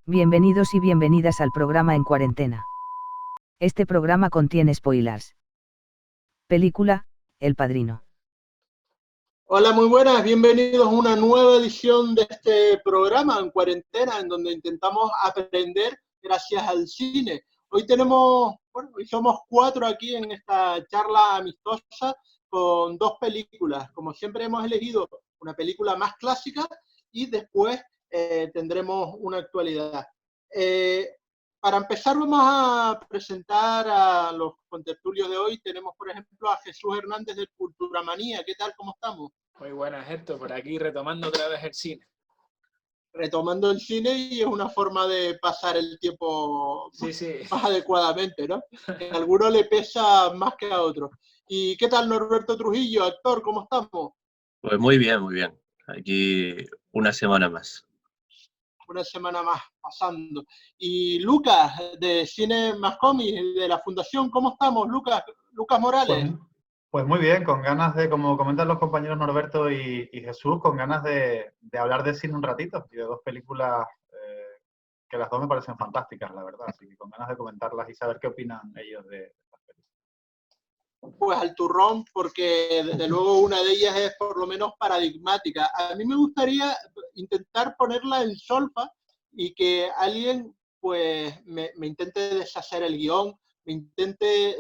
Bienvenidos y bienvenidas al programa En Cuarentena. Este programa contiene spoilers. Película, El Padrino. Hola, muy buenas, bienvenidos a una nueva edición de este programa En Cuarentena, en donde intentamos aprender gracias al cine. Hoy somos 4 aquí en esta charla amistosa con 2 películas. Como siempre hemos elegido una película más clásica y después tendremos una actualidad. Eh, para empezar vamos a presentar a los contertulios de hoy. Tenemos, por ejemplo, a Jesús Hernández de Culturamanía. ¿Qué tal? ¿Cómo estamos? Muy buenas, Héctor, por aquí retomando otra vez el cine. Retomando el cine y es una forma de pasar el tiempo Sí. más adecuadamente, ¿no? Que a alguno le pesa más que a otro. ¿Y qué tal, Norberto Trujillo, actor? ¿Cómo estamos? Pues muy bien, muy bien. Aquí una semana más. Una semana más pasando. Y Lucas, de Cine Más Cómics, de la Fundación, ¿cómo estamos, Lucas? Lucas Morales. Pues muy bien, con ganas de, como comentan los compañeros Norberto y Jesús, con ganas de hablar de cine un ratito y de 2 películas que las 2 me parecen fantásticas, la verdad. Así que con ganas de comentarlas y saber qué opinan ellos de estas películas. Pues al turrón, porque desde luego una de ellas es por lo menos paradigmática. A mí me gustaría intentar ponerla en solfa y que alguien pues me intente deshacer el guión, me intente,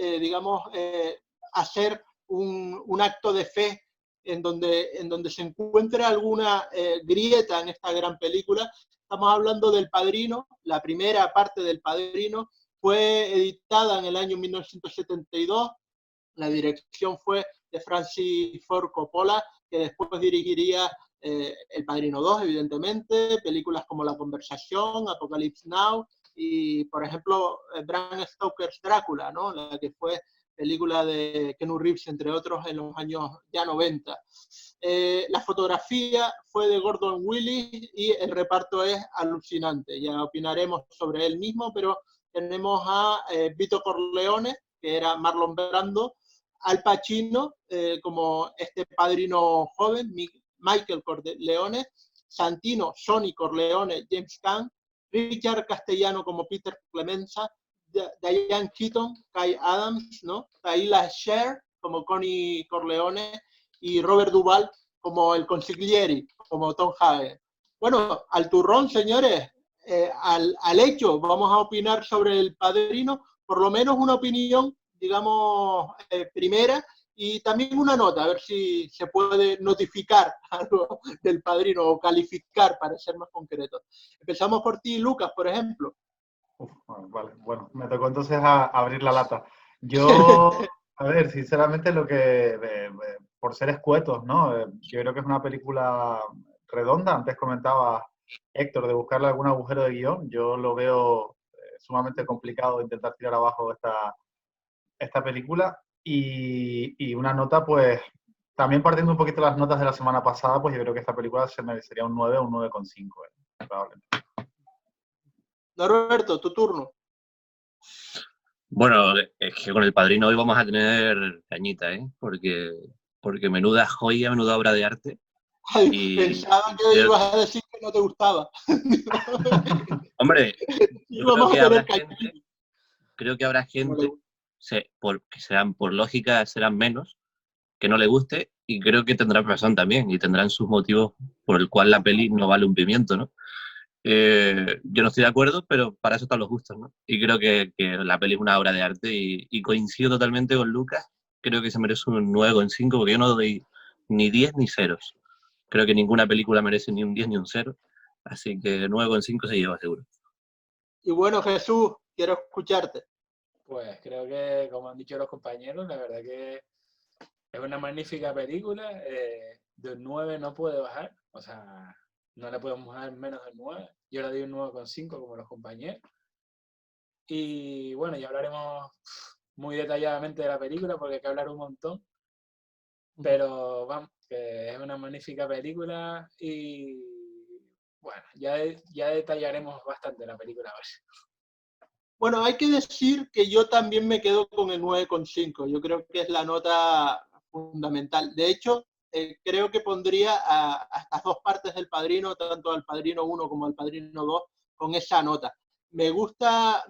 hacer un acto de fe en donde se encuentre alguna grieta en esta gran película. Estamos hablando del Padrino, la primera parte del Padrino fue editada en el año 1972. La dirección fue de Francis Ford Coppola, que después dirigiría El Padrino 2, evidentemente, películas como La Conversación, Apocalypse Now y, por ejemplo, Bram Stoker's Drácula, ¿no? La que fue película de Keanu Reeves, entre otros, en los años ya 90. La fotografía fue de Gordon Willis y el reparto es alucinante. Ya opinaremos sobre él mismo, pero tenemos a Vito Corleone, que era Marlon Brando, Al Pacino como este padrino joven, Michael Corleone, Santino, Sonny Corleone, James Caan, Richard Castellano como Peter Clemenza, Diane Keaton, Kai Adams, ¿no? Taylor Shire como Connie Corleone y Robert Duvall como el consigliere, como Tom Hagen. Bueno, al turrón, señores, al hecho, vamos a opinar sobre El Padrino, por lo menos una opinión, digamos, primera, y también una nota, a ver si se puede notificar algo del Padrino o calificar para ser más concretos. Empezamos por ti, Lucas, por ejemplo. Vale, bueno, me tocó entonces abrir la lata. Yo, a ver, sinceramente por ser escuetos, ¿no? Yo creo que es una película redonda. Antes comentaba Héctor de buscarle algún agujero de guión. Yo lo veo sumamente complicado intentar tirar abajo esta película. Y una nota, pues, también partiendo un poquito de las notas de la semana pasada, pues yo creo que esta película se merecería un 9 o un 9,5, probablemente. Norberto, tu turno. Bueno, es que con El Padrino hoy vamos a tener cañita, ¿eh? Porque menuda joya, menuda obra de arte. Ay, pensaba que ibas a decir que no te gustaba. Hombre, yo creo que habrá gente, que serán por lógica, serán menos, que no le guste, y creo que tendrán razón también, y tendrán sus motivos por el cual la peli no vale un pimiento, ¿no? Yo no estoy de acuerdo, pero para eso están los gustos, ¿no? Y creo que la peli es una obra de arte y coincido totalmente con Lucas. Creo que se merece un 9,5 porque yo no doy ni 10 ni ceros. Creo que ninguna película merece ni un 10 ni un 0. Así que 9,5 se lleva seguro. Y bueno, Jesús, quiero escucharte. Pues creo que, como han dicho los compañeros, la verdad que es una magnífica película. De un 9 no puede bajar. O sea, no le podemos dar menos del 9. Yo le doy un 9,5 como los compañeros. Y bueno, ya hablaremos muy detalladamente de la película porque hay que hablar un montón. Pero vamos, que es una magnífica película y bueno, ya detallaremos bastante la película. Bueno, hay que decir que yo también me quedo con el 9,5. Yo creo que es la nota fundamental. De hecho, creo que pondría a estas 2 partes del Padrino, tanto al Padrino 1 como al Padrino 2, con esa nota. Me gusta,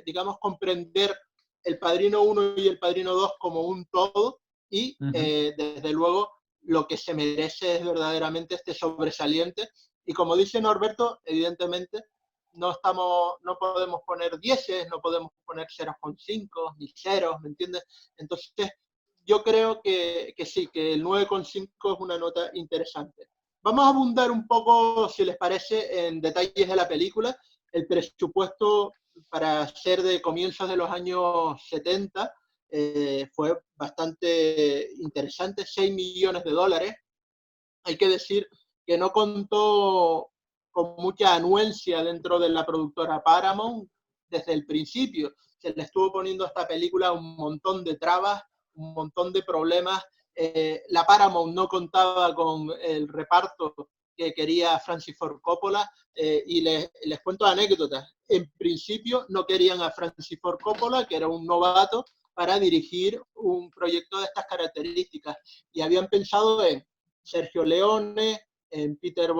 digamos, comprender El Padrino 1 y El Padrino 2 como un todo y, desde luego, lo que se merece es verdaderamente este sobresaliente. Y como dice Norberto, evidentemente, no podemos poner 10, no podemos poner 0,5 ni ceros, ¿me entiendes? Entonces, yo creo que sí, que el 9,5 es una nota interesante. Vamos a abundar un poco, si les parece, en detalles de la película. El presupuesto, para ser de comienzos de los años 70, fue bastante interesante, $6 millones. Hay que decir que no contó con mucha anuencia dentro de la productora Paramount desde el principio. Se le estuvo poniendo a esta película un montón de trabas, un montón de problemas. La Paramount no contaba con el reparto que quería Francis Ford Coppola, y les cuento anécdotas. En principio no querían a Francis Ford Coppola, que era un novato, para dirigir un proyecto de estas características, y habían pensado en Sergio Leone, en Peter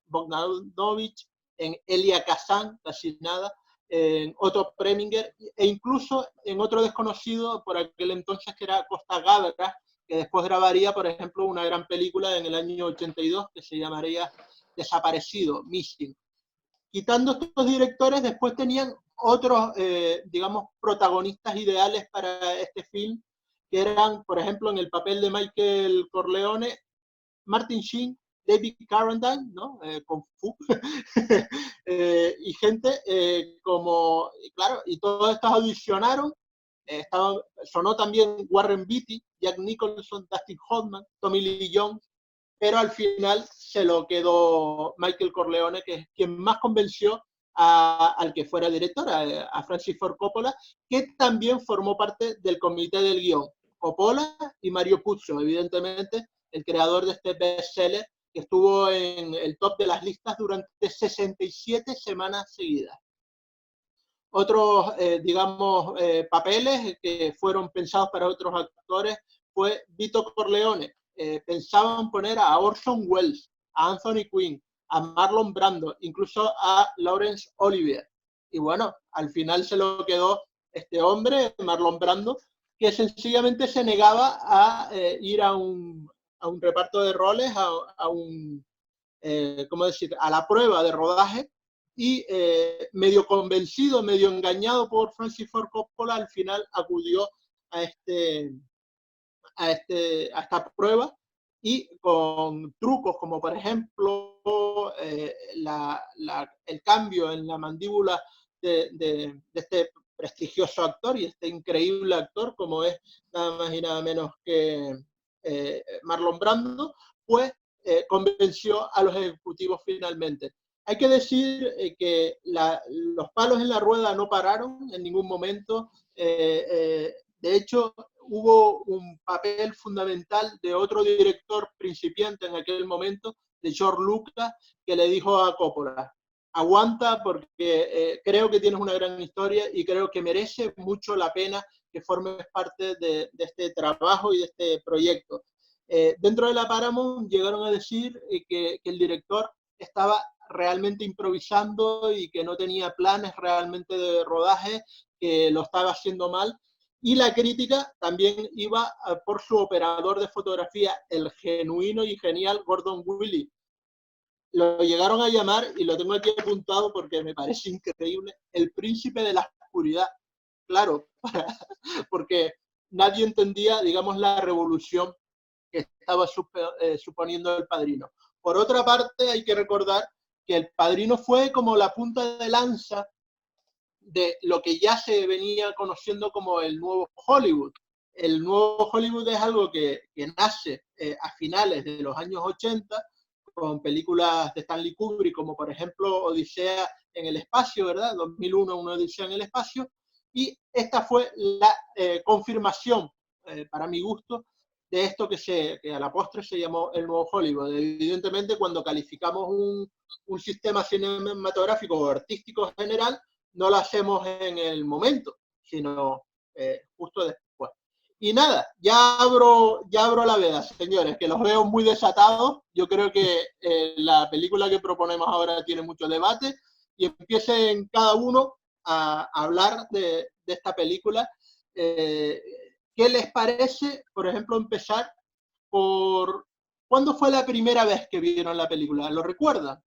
Bogdanovich, en Elia Kazan, casi nada, en Otto Preminger, e incluso en otro desconocido por aquel entonces, que era Costa Gavras, que después grabaría, por ejemplo, una gran película en el año 82 que se llamaría Desaparecido, Missing. Quitando estos directores, después tenían otros, digamos, protagonistas ideales para este film, que eran, por ejemplo, en el papel de Michael Corleone, Martin Sheen, David Carradine, ¿no? Con Fu, y gente como, claro, y todos estos audicionaron. Sonó también Warren Beatty, Jack Nicholson, Dustin Hoffman, Tommy Lee Jones, pero al final se lo quedó Michael Corleone, que es quien más convenció al que fuera director, a Francis Ford Coppola, que también formó parte del comité del guión. Coppola y Mario Puzo, evidentemente, el creador de este bestseller, que estuvo en el top de las listas durante 67 semanas seguidas. Otros, digamos, papeles que fueron pensados para otros actores fue Vito Corleone. Pensaban poner a Orson Welles, a Anthony Quinn, a Marlon Brando, incluso a Laurence Olivier. Y bueno, al final se lo quedó este hombre, Marlon Brando, que sencillamente se negaba a ir a un reparto de roles, ¿cómo decir?, a la prueba de rodaje, y medio convencido, medio engañado por Francis Ford Coppola, al final acudió a esta prueba, y con trucos como, por ejemplo, el cambio en la mandíbula de este prestigioso actor y este increíble actor como es nada más y nada menos que Marlon Brando, pues convenció a los ejecutivos finalmente. Hay que decir que los palos en la rueda no pararon en ningún momento. De hecho, hubo un papel fundamental de otro director principiante en aquel momento, de George Lucas, que le dijo a Coppola: aguanta, porque creo que tienes una gran historia y creo que merece mucho la pena que formes parte de este trabajo y de este proyecto. Dentro de la Paramount llegaron a decir que el director estaba realmente improvisando y que no tenía planes realmente de rodaje, que lo estaba haciendo mal. Y la crítica también iba por su operador de fotografía, el genuino y genial Gordon Willis. Lo llegaron a llamar, y lo tengo aquí apuntado porque me parece increíble, el príncipe de la oscuridad. Claro, porque nadie entendía, digamos, la revolución que estaba suponiendo El Padrino. Por otra parte, hay que recordar que El Padrino fue como la punta de lanza de lo que ya se venía conociendo como el nuevo Hollywood. El nuevo Hollywood es algo que nace a finales de los años 80, con películas de Stanley Kubrick, como por ejemplo Odisea en el espacio, ¿verdad? 2001, una Odisea en el espacio, y esta fue la confirmación, para mi gusto, de esto que a la postre se llamó el nuevo Hollywood. Evidentemente, cuando calificamos un sistema cinematográfico o artístico general, no lo hacemos en el momento, sino justo después. Y nada, ya abro la veda, señores, que los veo muy desatados. Yo creo que la película que proponemos ahora tiene mucho debate. y empiecen cada uno a hablar de esta película. ¿Qué les parece, por ejemplo, empezar por cuándo fue la primera vez que vieron la película? ¿Lo recuerdan?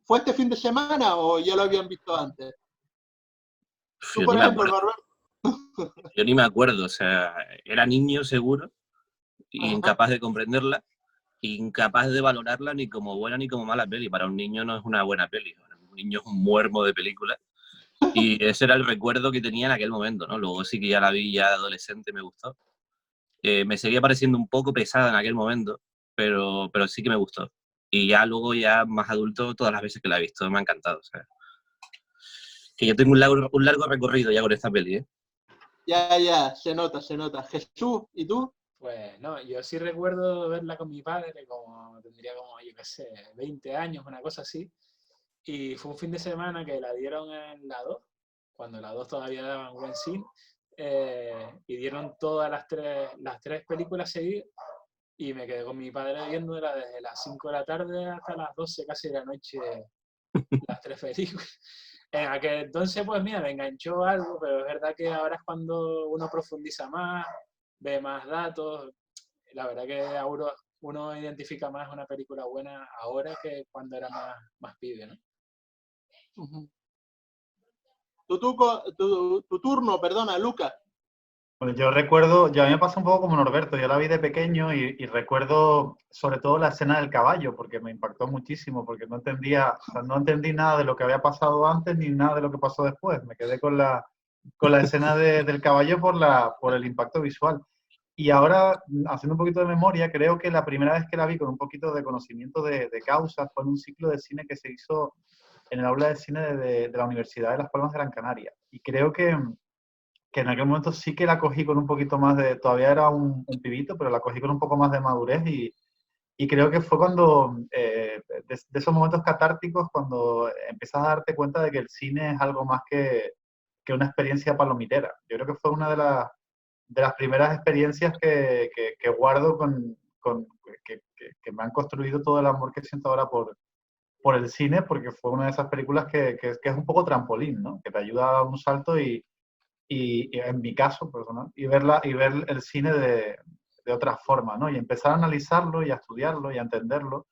¿Fue este fin de semana o ya lo habían visto antes? Tú, Yo por ni me ejemplo, acuerdo. Norbert. Yo ni me acuerdo, o sea, era niño seguro, incapaz de comprenderla, incapaz de valorarla ni como buena ni como mala peli. Para un niño no es una buena peli, para un niño es un muermo de película. Y ese era el recuerdo que tenía en aquel momento, ¿no? Luego sí que ya la vi ya de adolescente, me gustó. Me seguía pareciendo un poco pesada en aquel momento, pero sí que me gustó. Y ya luego, ya más adulto, todas las veces que la he visto, me ha encantado. O sea, que yo tengo un largo recorrido ya con esta peli, ¿eh? Ya, se nota, se nota. Jesús, ¿y tú? Pues no, yo sí recuerdo verla con mi padre, como tendría como, yo qué sé, 20 años, una cosa así. Y fue un fin de semana que la dieron en la 2, cuando la 2 todavía daban buen cine, y dieron todas las tres películas seguidas, y me quedé con mi padre viéndola desde las 5 de la tarde hasta las 12 casi de la noche, las tres películas. En aquel entonces, pues mira, me enganchó algo, pero es verdad que ahora es cuando uno profundiza más, ve más datos. La verdad que ahora uno identifica más una película buena ahora que cuando era más pibe, ¿no? Uh-huh. Tu turno, perdona, Lucas. Pues yo recuerdo, ya a mí me pasa un poco como Norberto, yo la vi de pequeño y recuerdo sobre todo la escena del caballo, porque me impactó muchísimo, porque no entendía, o sea, no entendí nada de lo que había pasado antes ni nada de lo que pasó después. Me quedé con la escena del caballo por el impacto visual. Y ahora, haciendo un poquito de memoria, creo que la primera vez que la vi con un poquito de conocimiento de causa fue en un ciclo de cine que se hizo en el aula de cine de la Universidad de Las Palmas de Gran Canaria. Y creo que en aquel momento sí que la cogí con un poquito más de, todavía era un pibito, pero la cogí con un poco más de madurez y creo que fue cuando, de esos momentos catárticos, cuando empiezas a darte cuenta de que el cine es algo más que una experiencia palomitera. Yo creo que fue una de las primeras experiencias que guardo que me han construido todo el amor que siento ahora por el cine, porque fue una de esas películas que es un poco trampolín, ¿no? Que te ayuda a dar un salto y en mi caso personal, y ver el cine de otra forma, ¿no? Y empezar a analizarlo y a estudiarlo y a entenderlo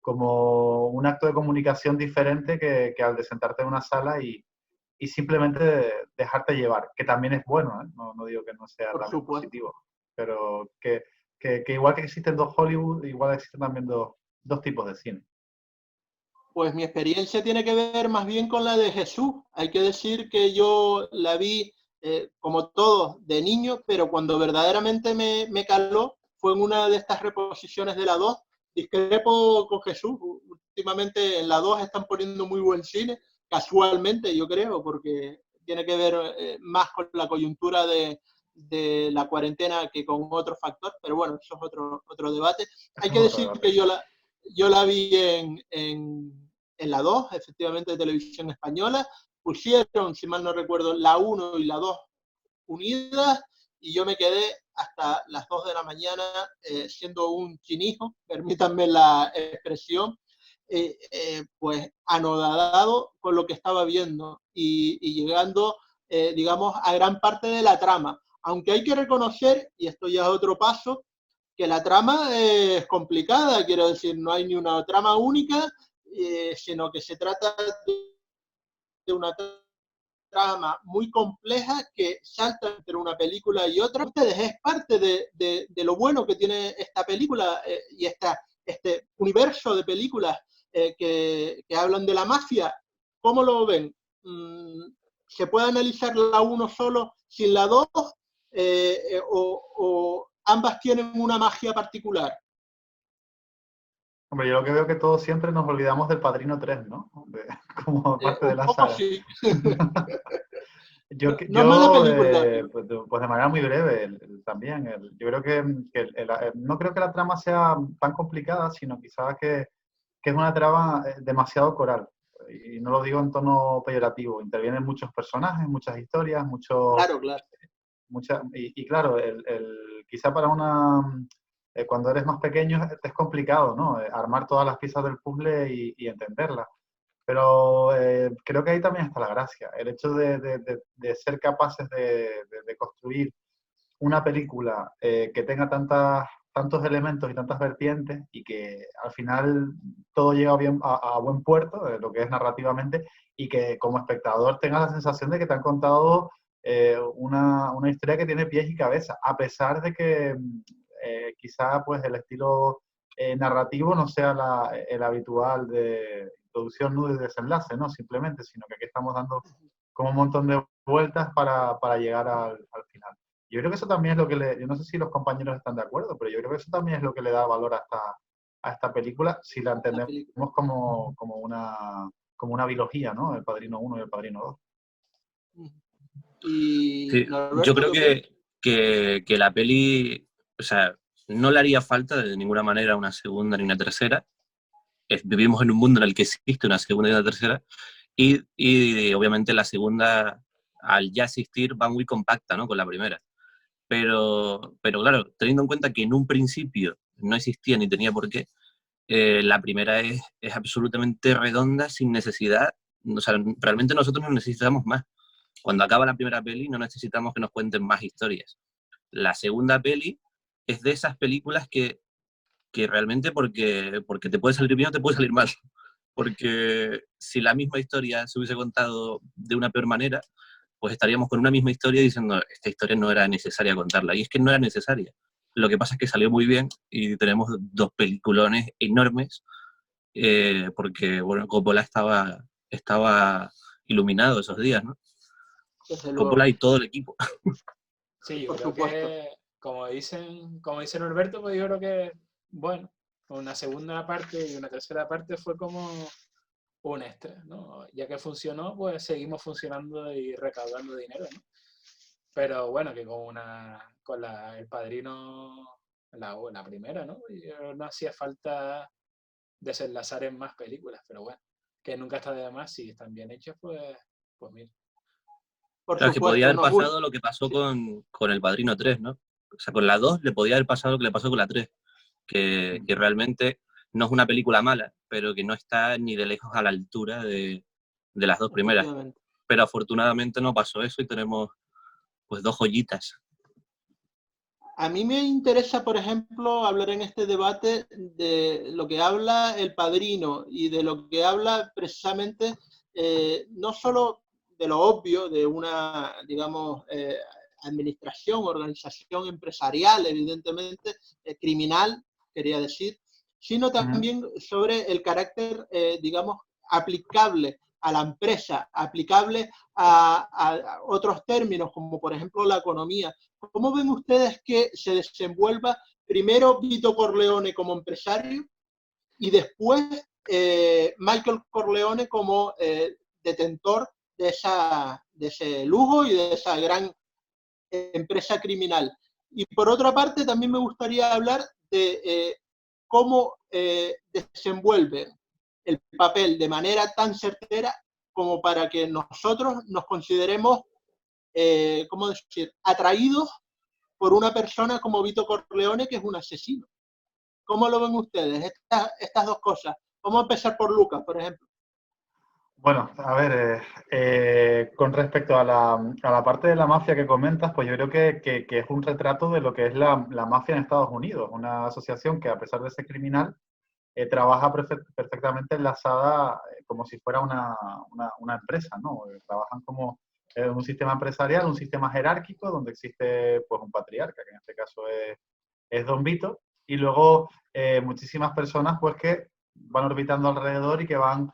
como un acto de comunicación diferente que al de sentarte en una sala y simplemente dejarte llevar, que también es bueno, ¿eh? No digo que no sea Por también supuesto. positivo, pero que igual que existen dos Hollywood, igual existen también dos tipos de cine. Pues mi experiencia tiene que ver más bien con la de Jesús. Hay que decir que yo la vi, como todos, de niño, pero cuando verdaderamente me caló fue en una de estas reposiciones de la 2. Discrepo con Jesús. Últimamente en la 2 están poniendo muy buen cine, casualmente yo creo, porque tiene que ver más con la coyuntura de la cuarentena que con otro factor, pero bueno, eso es otro debate. Hay que decir que yo la vi en la 2, efectivamente, de Televisión Española. Pusieron, si mal no recuerdo, la 1 y la 2 unidas y yo me quedé hasta las 2 de la mañana siendo un chinijo, permítanme la expresión, pues anodado con lo que estaba viendo y llegando, digamos, a gran parte de la trama. Aunque hay que reconocer, y esto ya es otro paso, que la trama es complicada, quiero decir, no hay ni una trama única, sino que se trata de una trama muy compleja que salta entre una película y otra. Ustedes, es parte de lo bueno que tiene esta película y este universo de películas que hablan de la mafia. ¿Cómo lo ven? ¿Se puede analizar la uno solo sin la dos? ¿O ambas tienen una magia particular? Hombre, yo lo que veo que todos siempre nos olvidamos del Padrino 3, ¿no? Como parte de Un la poco saga. sí. Yo, No es mala yo película. pues de manera muy breve también, yo creo que no creo que la trama sea tan complicada, sino quizás que es una trama demasiado coral. Y no lo digo en tono peyorativo. Intervienen muchos personajes, muchas historias, Claro, claro. y claro, quizá para cuando eres más pequeño es complicado, ¿no? Armar todas las piezas del puzzle y entenderlas. Pero creo que ahí también está la gracia. El hecho de ser capaces de construir una película que tenga tantos elementos y tantas vertientes y que al final todo llega bien a buen puerto, lo que es narrativamente, y que como espectador tengas la sensación de que te han contado una historia que tiene pies y cabeza, a pesar de que quizá pues el estilo narrativo no sea el habitual de introducción, nudo y desenlace, ¿no? Simplemente, sino que aquí estamos dando como un montón de vueltas para llegar al final. Yo creo que eso también es lo que yo no sé si los compañeros están de acuerdo, pero yo creo que eso también es lo que le da valor a esta película, si la entendemos como una biología, ¿no? El Padrino 1 y el Padrino 2. Y Sí, Norberto, yo creo que la peli, o sea, no le haría falta de ninguna manera una segunda ni una tercera. Vivimos en un mundo en el que existe una segunda y una tercera, y obviamente la segunda, al ya existir, va muy compacta, ¿no? Con la primera. Pero claro, teniendo en cuenta que en un principio no existía ni tenía por qué, la primera es absolutamente redonda, sin necesidad. O sea, realmente nosotros no necesitamos más. Cuando acaba la primera peli no necesitamos que nos cuenten más historias. La segunda peli es de esas películas que realmente porque te puede salir bien o te puede salir mal. Porque si la misma historia se hubiese contado de una peor manera, pues estaríamos con una misma historia diciendo, esta historia no era necesaria contarla. Y es que no era necesaria. Lo que pasa es que salió muy bien y tenemos dos peliculones enormes, porque, bueno, Coppola estaba iluminado esos días, ¿no? desde luego, Coppola y todo el equipo. Sí, yo por creo supuesto. que, como dice Norberto, pues yo creo que, bueno, una segunda parte y una tercera parte fue como un extra, ¿no? Ya que funcionó, pues seguimos funcionando y recaudando dinero, ¿no? Pero bueno, que el Padrino, la primera, ¿no? No hacía falta desenlazar en más películas, pero bueno, que nunca está de más, si están bien hechas, pues mira. Por Claro, es que podía supuesto, haber nos gusta. pasado lo que pasó Sí, con El Padrino 3, ¿no? O sea, con la 2 le podía haber pasado lo que le pasó con la 3, que realmente no es una película mala, pero que no está ni de lejos a la altura de las dos primeras. efectivamente. Pero afortunadamente no pasó eso y tenemos pues dos joyitas. A mí me interesa, por ejemplo, hablar en este debate de lo que habla El Padrino y de lo que habla precisamente no solo de lo obvio de una, digamos, administración, organización empresarial, evidentemente, criminal, quería decir, sino también sobre el carácter, digamos, aplicable a la empresa, aplicable a otros términos, como por ejemplo la economía. ¿Cómo ven ustedes que se desenvuelva primero Vito Corleone como empresario y después Michael Corleone como detentor de ese lujo y de esa gran empresa criminal? Y por otra parte, también me gustaría hablar de cómo desenvuelve el papel de manera tan certera como para que nosotros nos consideremos, ¿cómo decir?, atraídos por una persona como Vito Corleone, que es un asesino. ¿Cómo lo ven ustedes, estas dos cosas? Vamos a empezar por Lucas, por ejemplo. Bueno, a ver, con respecto a la parte de la mafia que comentas, pues yo creo que es un retrato de lo que es la mafia en Estados Unidos, una asociación que a pesar de ser criminal, trabaja perfectamente enlazada como si fuera una empresa, ¿no? Trabajan como un sistema empresarial, un sistema jerárquico donde existe pues un patriarca, que en este caso es Don Vito, y luego muchísimas personas pues que van orbitando alrededor y que van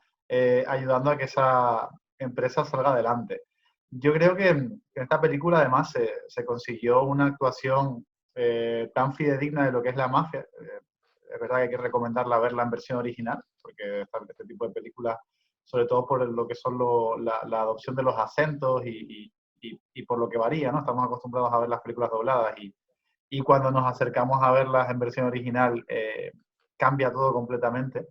ayudando a que esa empresa salga adelante. Yo creo que en esta película además se consiguió una actuación tan fidedigna de lo que es la mafia. Es verdad que hay que recomendarla verla en versión original, porque este tipo de películas, sobre todo por lo que son la adopción de los acentos y por lo que varía, ¿no? Estamos acostumbrados a ver las películas dobladas y cuando nos acercamos a verlas en versión original cambia todo completamente.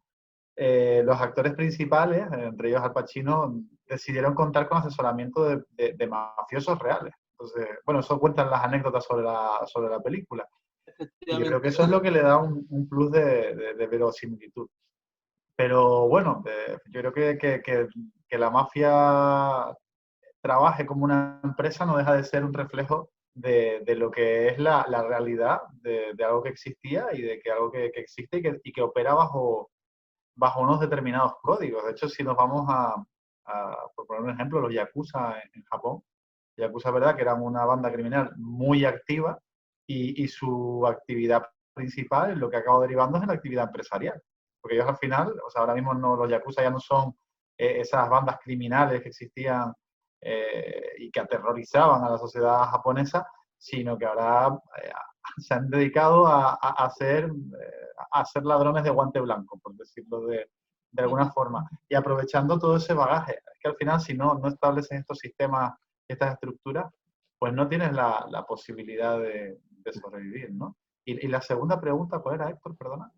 Los actores principales, entre ellos Al Pacino, decidieron contar con asesoramiento de mafiosos reales. Entonces, bueno, eso cuentan las anécdotas sobre la película. Y yo creo que eso es lo que le da un plus de verosimilitud. Pero bueno, yo creo que la mafia trabaje como una empresa no deja de ser un reflejo de lo que es la realidad de algo que existía y de que algo que existe y que opera bajo unos determinados códigos. De hecho, si nos vamos por poner un ejemplo, los Yakuza en Japón, Yakuza, verdad, que eran una banda criminal muy activa y su actividad principal, lo que acaba derivando es en la actividad empresarial. Porque ellos al final, o sea, ahora mismo no, los Yakuza ya no son esas bandas criminales que existían y que aterrorizaban a la sociedad japonesa, sino que ahora se han dedicado a ser ladrones de guante blanco, por decirlo de alguna forma, y aprovechando todo ese bagaje. Es que al final, si no estableces estos sistemas, estas estructuras, pues no tienes la posibilidad de sobrevivir, ¿no? Y la segunda pregunta, ¿cuál era, Héctor? Perdona.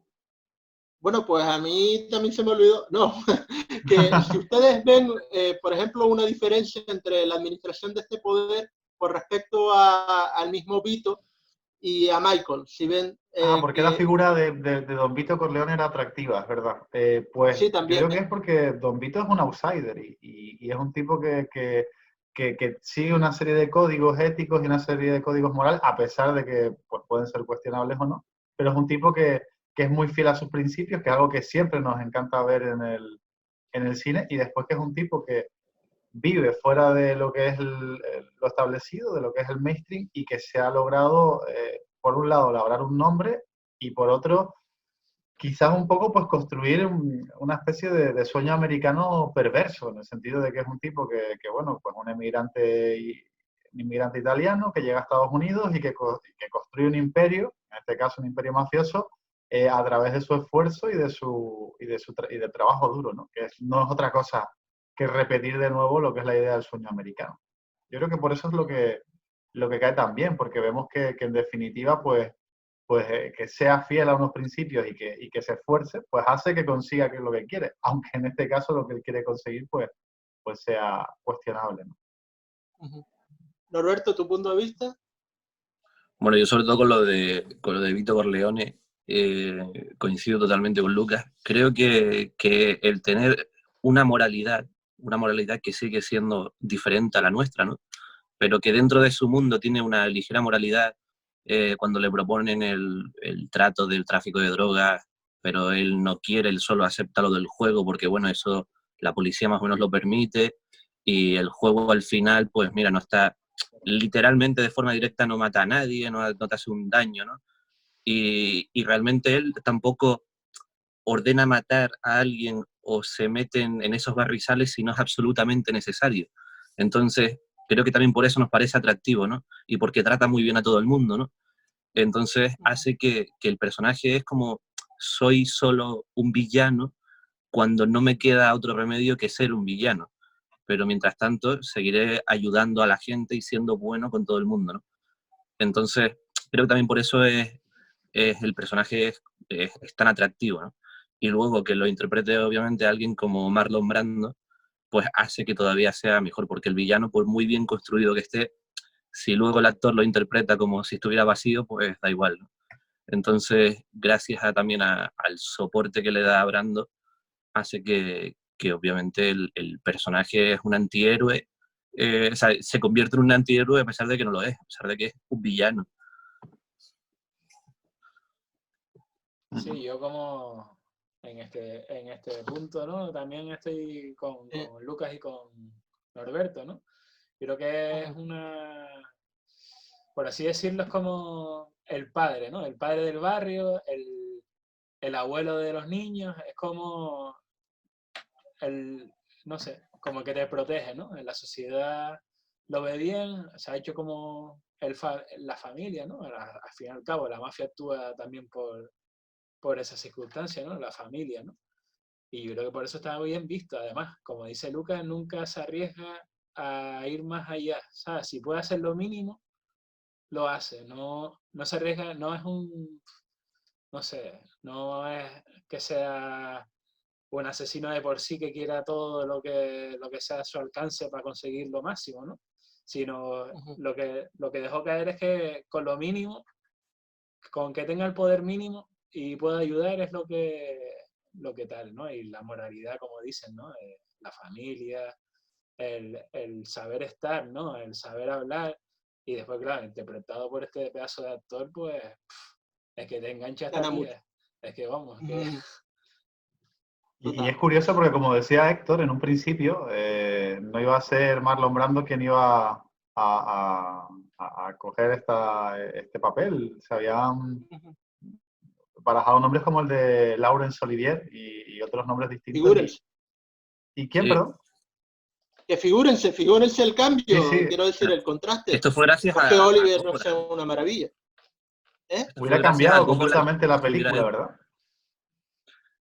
Bueno, pues a mí también se me olvidó, no, que si ustedes ven, por ejemplo, una diferencia entre la administración de este poder con respecto al mismo Vito y a Michael, si ven Porque la figura de Don Vito Corleone era atractiva, es verdad. Pues sí, yo también, creo que es porque Don Vito es un outsider y es un tipo que sigue una serie de códigos éticos y una serie de códigos morales, a pesar de que pues, pueden ser cuestionables o no, pero es un tipo que es muy fiel a sus principios, que es algo que siempre nos encanta ver en el cine, y después que es un tipo que vive fuera de lo que es lo establecido, de lo que es el mainstream, y que se ha logrado, por un lado, labrar un nombre y por otro, quizás un poco pues construir una especie de sueño americano perverso, en el sentido de que es un tipo bueno, pues un inmigrante italiano que llega a Estados Unidos y que construye un imperio, en este caso un imperio mafioso, a través de su esfuerzo y del trabajo duro, ¿no? No es otra cosa que repetir de nuevo lo que es la idea del sueño americano. Yo creo que por eso es lo que cae tan bien, porque vemos que en definitiva, que sea fiel a unos principios y que se esfuerce, pues hace que consiga que es lo que quiere, aunque en este caso lo que él quiere conseguir, pues sea cuestionable, ¿no? Norberto, ¿tu punto de vista? Bueno, yo sobre todo con lo de Vito Corleone coincido totalmente con Lucas. Creo que el tener una moralidad que sigue siendo diferente a la nuestra, ¿no? Pero que dentro de su mundo tiene una ligera moralidad cuando le proponen el trato del tráfico de drogas, pero él no quiere, él solo acepta lo del juego porque, bueno, eso la policía más o menos lo permite y el juego al final, pues mira, no está literalmente de forma directa, no mata a nadie, no te hace un daño, ¿no? Y realmente él tampoco ordena matar a alguien o se mete en esos barrizales si no es absolutamente necesario. Entonces, creo que también por eso nos parece atractivo, ¿no? Y porque trata muy bien a todo el mundo, ¿no? Entonces, hace que el personaje es como, soy solo un villano cuando no me queda otro remedio que ser un villano. Pero mientras tanto, seguiré ayudando a la gente y siendo bueno con todo el mundo, ¿no? Entonces, creo que también por eso el personaje es tan atractivo, ¿no? Y luego que lo interprete obviamente alguien como Marlon Brando, pues hace que todavía sea mejor, porque el villano, por muy bien construido que esté, si luego el actor lo interpreta como si estuviera vacío, pues da igual, ¿no? Entonces, gracias también al soporte que le da a Brando, hace que obviamente el personaje es un antihéroe, o sea, se convierte en un antihéroe a pesar de que no lo es, a pesar de que es un villano. Sí, yo como en este punto, ¿no? También estoy con Lucas y con Norberto, ¿no? Creo que es por así decirlo, es como el padre, ¿no? El padre del barrio, el abuelo de los niños, es como no sé, como que te protege, ¿no? En la sociedad lo ve bien, se ha hecho como la familia, ¿no? Al fin y al cabo, la mafia actúa también por esa circunstancia, ¿no? La familia, ¿no? Y yo creo que por eso está bien visto. Además, como dice Lucas, nunca se arriesga a ir más allá. ¿Sabes? Si puede hacer lo mínimo, lo hace. No se arriesga, no es no sé, no es que sea un asesino de por sí que quiera todo lo que sea a su alcance para conseguir lo máximo, ¿no? Sino lo que dejó caer es que con lo mínimo, con que tenga el poder mínimo y pueda ayudar es lo que tal, ¿no? Y la moralidad, como dicen, ¿no? La familia, el saber estar, ¿no? El saber hablar, y después, claro, interpretado por este pedazo de actor, pues, es que te engancha hasta Gana aquí, mucho. es que vamos, que... Y es curioso porque, como decía Héctor, en un principio no iba a ser Marlon Brando quien iba a coger este papel. Se habían barajado nombres como el de Laurence Olivier y otros nombres distintos. Figúrense. ¿Y quién, Sí. perdón? Que figúrense el cambio, Sí, sí. quiero decir, el contraste. Esto fue gracias No es que a Oliver no Coppola. sea una maravilla. Esto fue Hubiera gracias a cambiado Coppola completamente la que hubiera película, hecho. ¿verdad?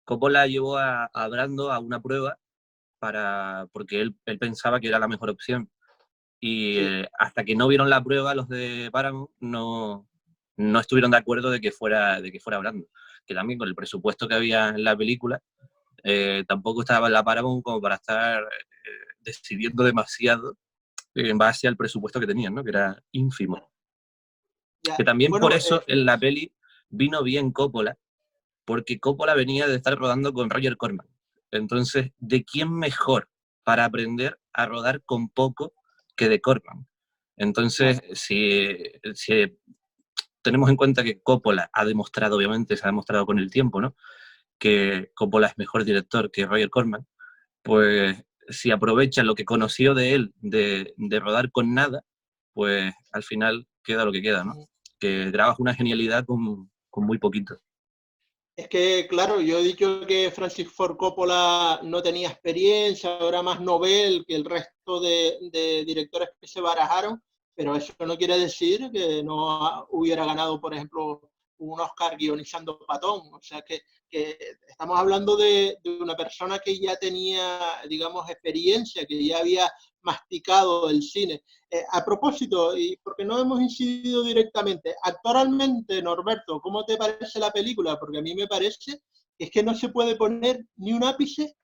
Coppola llevó a Brando a una prueba porque él pensaba que era la mejor opción. Y Sí. hasta que no vieron la prueba, los de Paramount no estuvieron de acuerdo de que fuera Brando. Que también con el presupuesto que había en la película, tampoco estaba en la Paramount como para estar decidiendo demasiado en base al presupuesto que tenían, ¿no? Que era ínfimo. Ya. Que también Bueno, por eso en la peli vino bien Coppola, porque Coppola venía de estar rodando con Roger Corman. Entonces, ¿de quién mejor para aprender a rodar con poco que de Corman? Entonces, si tenemos en cuenta que Coppola ha demostrado, obviamente se ha demostrado con el tiempo, ¿no? Que Coppola es mejor director que Roger Corman, pues si aprovecha lo que conoció de él, de rodar con nada, pues al final queda lo que queda, ¿no? Que grabas una genialidad con muy poquito. es que, claro, yo he dicho que Francis Ford Coppola no tenía experiencia, era más novel que el resto de directores que se barajaron, pero eso no quiere decir que no hubiera ganado, por ejemplo, un Oscar guionizando Patón. O sea que estamos hablando de una persona que ya tenía, digamos, experiencia, que ya había masticado el cine. A propósito, y porque no hemos incidido directamente, actualmente, Norberto, ¿cómo te parece la película? Porque a mí me parece que es que no se puede poner ni un ápice,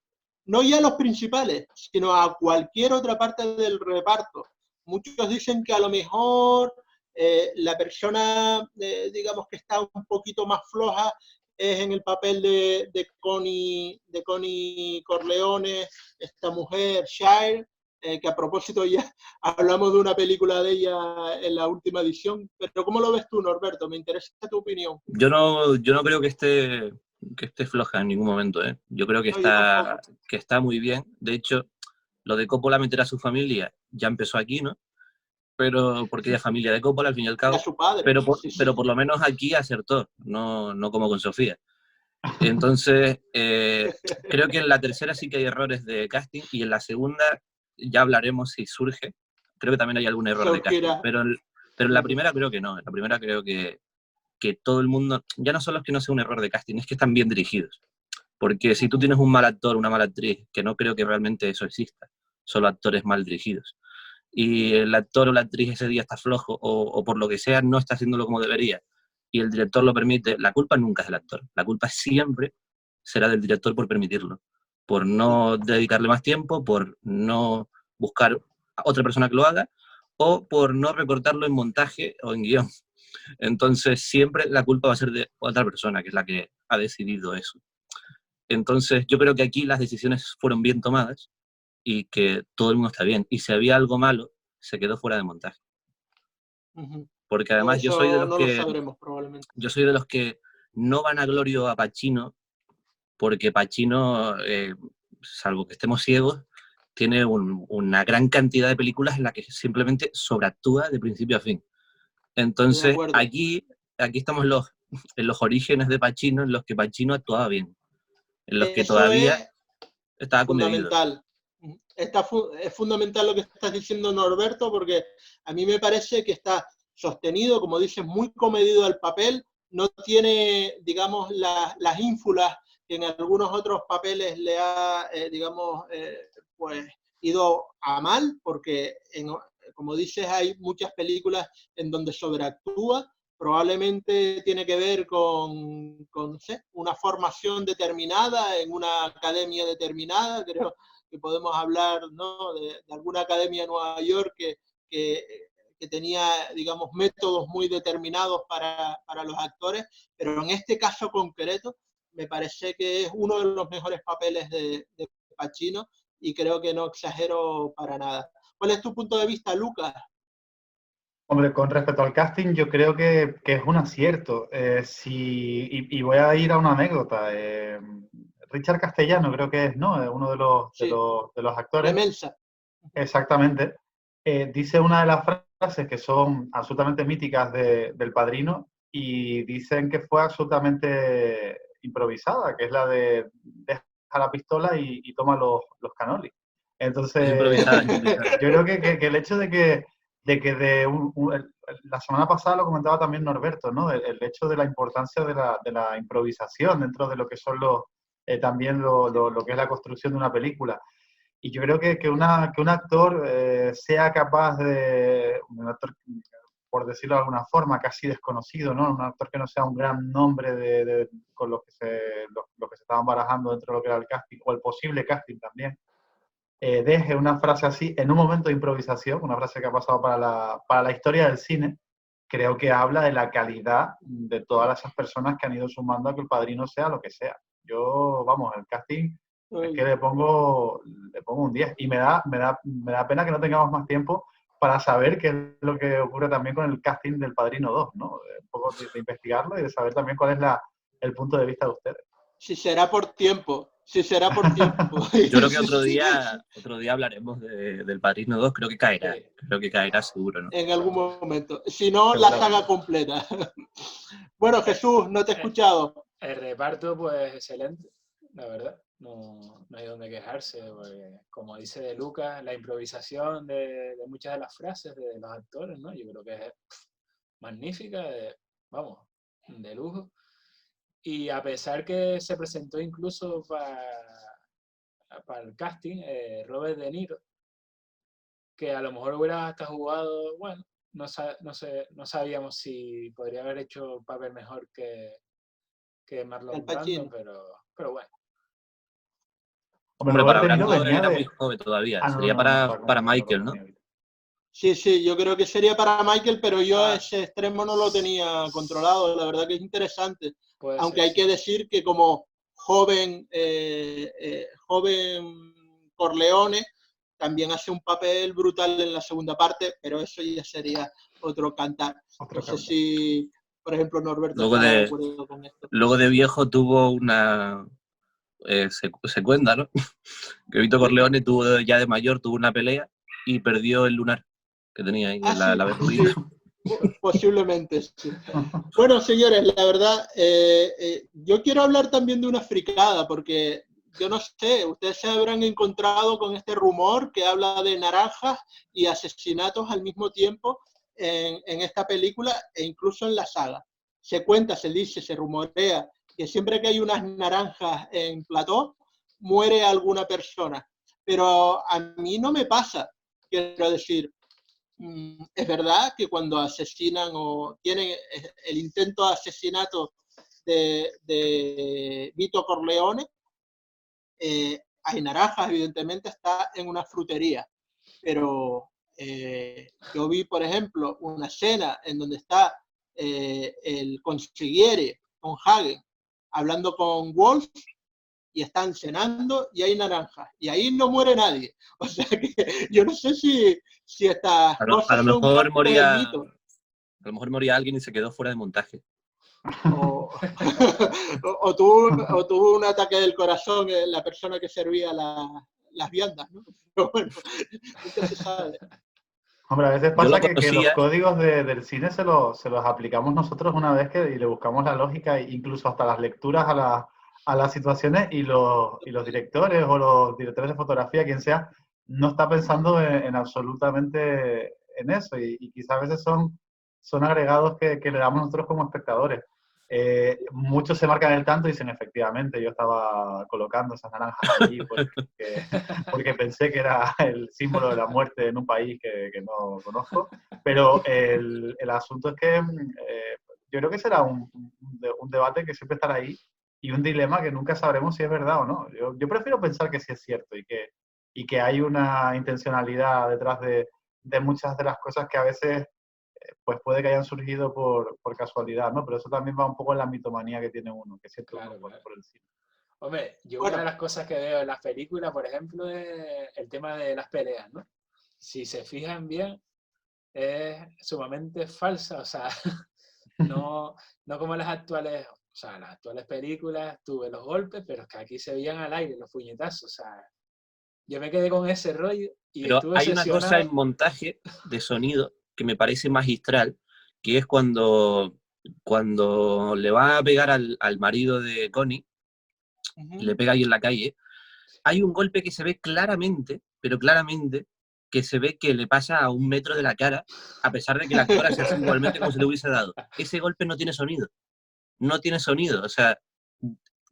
no ya a los principales, sino a cualquier otra parte del reparto. Muchos dicen que a lo mejor la persona, digamos, que está un poquito más floja es en el papel de Connie Corleone, esta mujer, Shire, que a propósito ya hablamos de una película de ella en la última edición. Pero ¿cómo lo ves tú, Norberto? Me interesa tu opinión. Yo no creo que esté floja en ningún momento, ¿eh? Yo creo que No, está muy bien. De hecho, lo de Coppola meter a su familia ya empezó aquí, ¿no? Pero porque ella es familia de Coppola, al fin y al cabo. a su padre. Pero Sí. por lo menos aquí acertó, no como con Sofía. Entonces, creo que en la tercera sí que hay errores de casting y en la segunda ya hablaremos si surge. Creo que también hay algún error de casting, pero en la primera creo que no. En la primera creo que todo el mundo, ya no solo es que no sea un error de casting, es que están bien dirigidos. Porque si tú tienes un mal actor, una mala actriz, que no creo que realmente eso exista, solo actores mal dirigidos, y el actor o la actriz ese día está flojo o por lo que sea no está haciéndolo como debería, y el director lo permite, la culpa nunca es del actor, la culpa siempre será del director por permitirlo, por no dedicarle más tiempo, por no buscar a otra persona que lo haga, o por no recortarlo en montaje o en guión. Entonces siempre la culpa va a ser de otra persona, que es la que ha decidido eso. Entonces yo creo que aquí las decisiones fueron bien tomadas y que todo el mundo está bien. Y si había algo malo, se quedó fuera de montaje. Porque además yo soy de los que no van a glorio a Pacino, porque Pacino, salvo que estemos ciegos, tiene una gran cantidad de películas en las que simplemente sobreactúa de principio a fin. Entonces, aquí estamos en los orígenes de Pacino, en los que Pacino actuaba bien, en los que todavía estaba comedido. Es fundamental lo que estás diciendo, Norberto, porque a mí me parece que está sostenido, como dices, muy comedido el papel, no tiene, digamos, las ínfulas que en algunos otros papeles le ha, digamos, pues ido a mal, porque, como dices, hay muchas películas en donde sobreactúa. Probablemente tiene que ver con no sé, una formación determinada en una academia determinada. Creo que podemos hablar, ¿no?, de alguna academia en Nueva York que tenía, digamos, métodos muy determinados para los actores, pero en este caso concreto me parece que es uno de los mejores papeles de Pacino y creo que no exagero para nada. ¿Cuál es tu punto de vista, Lucas? Hombre, con respecto al casting, yo creo que es un acierto. Y voy a ir a una anécdota. Richard Castellano creo que es, ¿no? Uno Sí, de los actores. Clemenza. Exactamente. Dice una de las frases que son absolutamente míticas del Padrino y dicen que fue absolutamente improvisada, que es la de deja la pistola y toma los cannolis. Es Entonces, improvisada, improvisada. yo creo que el hecho de que la semana pasada lo comentaba también Norberto, ¿no? El hecho de la importancia de la improvisación dentro de lo que son también lo que es la construcción de una película. Y yo creo que un actor sea capaz un actor, por decirlo de alguna forma, casi desconocido, ¿no? Un actor que no sea un gran nombre con los que se estaban barajando dentro de lo que era el casting, o el posible casting también, deje una frase así en un momento de improvisación, una frase que ha pasado para la historia del cine, creo que habla de la calidad de todas esas personas que han ido sumando a que El Padrino sea lo que sea. Yo, vamos, el casting es que le pongo un 10 y me da pena que no tengamos más tiempo para saber qué es lo que ocurre también con el casting del Padrino 2, ¿no? Un poco de investigarlo y de saber también cuál es el punto de vista de ustedes. Si será por tiempo. Si será por tiempo. Yo creo que otro día hablaremos del Padrino 2, creo que caerá. Sí. Creo que caerá seguro, ¿no? En algún momento. Si no, la saga completa. Bueno, Jesús, no te he escuchado. El reparto, pues, excelente, la verdad. No hay donde quejarse, porque, como dice de Lucas, la improvisación de muchas de las frases de los actores, ¿no? Yo creo que es magnífica, vamos, de lujo. Y a pesar que se presentó incluso para el casting, Robert De Niro, que a lo mejor hubiera hasta jugado, bueno, no sabíamos si podría haber hecho un papel mejor que Marlon Brando, pero bueno. Hombre, para Robert De Niro Brando venía era de... muy joven todavía. no, Sería no, para Michael, ¿no? Sí, yo creo que sería para Michael, pero yo Ah. ese extremo no lo tenía controlado. La verdad que es interesante. Puede Aunque ser, hay que decir que como joven Corleone también hace un papel brutal en la segunda parte, pero eso ya sería otro cantar. No sé si, por ejemplo, Norberto Luego está de acuerdo con esto. Luego de viejo tuvo una secuenda, ¿no? Que Vito Corleone tuvo ya de mayor, tuvo una pelea y perdió el lunar que tenía ahí, la verruguita. Sí, posiblemente, sí. Bueno, señores, la verdad, yo quiero hablar también de una fricada, porque yo no sé, ustedes se habrán encontrado con este rumor que habla de naranjas y asesinatos al mismo tiempo en esta película e incluso en la saga. Se cuenta, se dice, se rumorea que siempre que hay unas naranjas en plató, muere alguna persona. Pero a mí no me pasa, quiero decir. Es verdad que cuando asesinan o tienen el intento de asesinato de Vito Corleone, hay naranjas, evidentemente está en una frutería, pero yo vi, por ejemplo, una escena en donde está el consigliere con Hagen hablando con Wolf y están cenando y hay naranjas y ahí no muere nadie. O sea que yo no sé si estas cosas a lo son mejor parte del mito. A lo mejor moría alguien y se quedó fuera de montaje. O tuvo un ataque del corazón la persona que servía las viandas, ¿no? Pero bueno, nunca se sabe. Hombre, a veces pasa que los códigos del cine se los aplicamos nosotros una vez y le buscamos la lógica, incluso hasta las lecturas a las situaciones, y los directores o los directores de fotografía, quien sea, no está pensando en absolutamente en eso, y quizás a veces son agregados que le damos nosotros como espectadores. Muchos se marcan el tanto y dicen, efectivamente, yo estaba colocando esas naranjas allí porque pensé que era el símbolo de la muerte en un país que no conozco. Pero el asunto es que yo creo que será un debate que siempre estará ahí y un dilema que nunca sabremos si es verdad o no. Yo prefiero pensar que sí es cierto y que hay una intencionalidad detrás de muchas de las cosas que a veces pues puede que hayan surgido por casualidad, ¿no? Pero eso también va un poco en la mitomanía que tiene uno, que siempre Claro, uno claro. por el cine. Hombre, yo Bueno. una de las cosas que veo en las películas, por ejemplo, es el tema de las peleas, ¿no? Si se fijan bien, es sumamente falsa, o sea, no como las actuales, o sea, las actuales películas, tuve los golpes, pero es que aquí se veían al aire los puñetazos, o sea, yo me quedé con ese rollo y Pero estuve hay una cosa en obsesionado. montaje de sonido que me parece magistral, que es cuando le va a pegar al marido de Connie, y le pega ahí en la calle, hay un golpe que se ve claramente, pero claramente, que se ve que le pasa a 1 metro de la cara, a pesar de que la actora se hace igualmente como si le hubiese dado. Ese golpe no tiene sonido. No tiene sonido. O sea,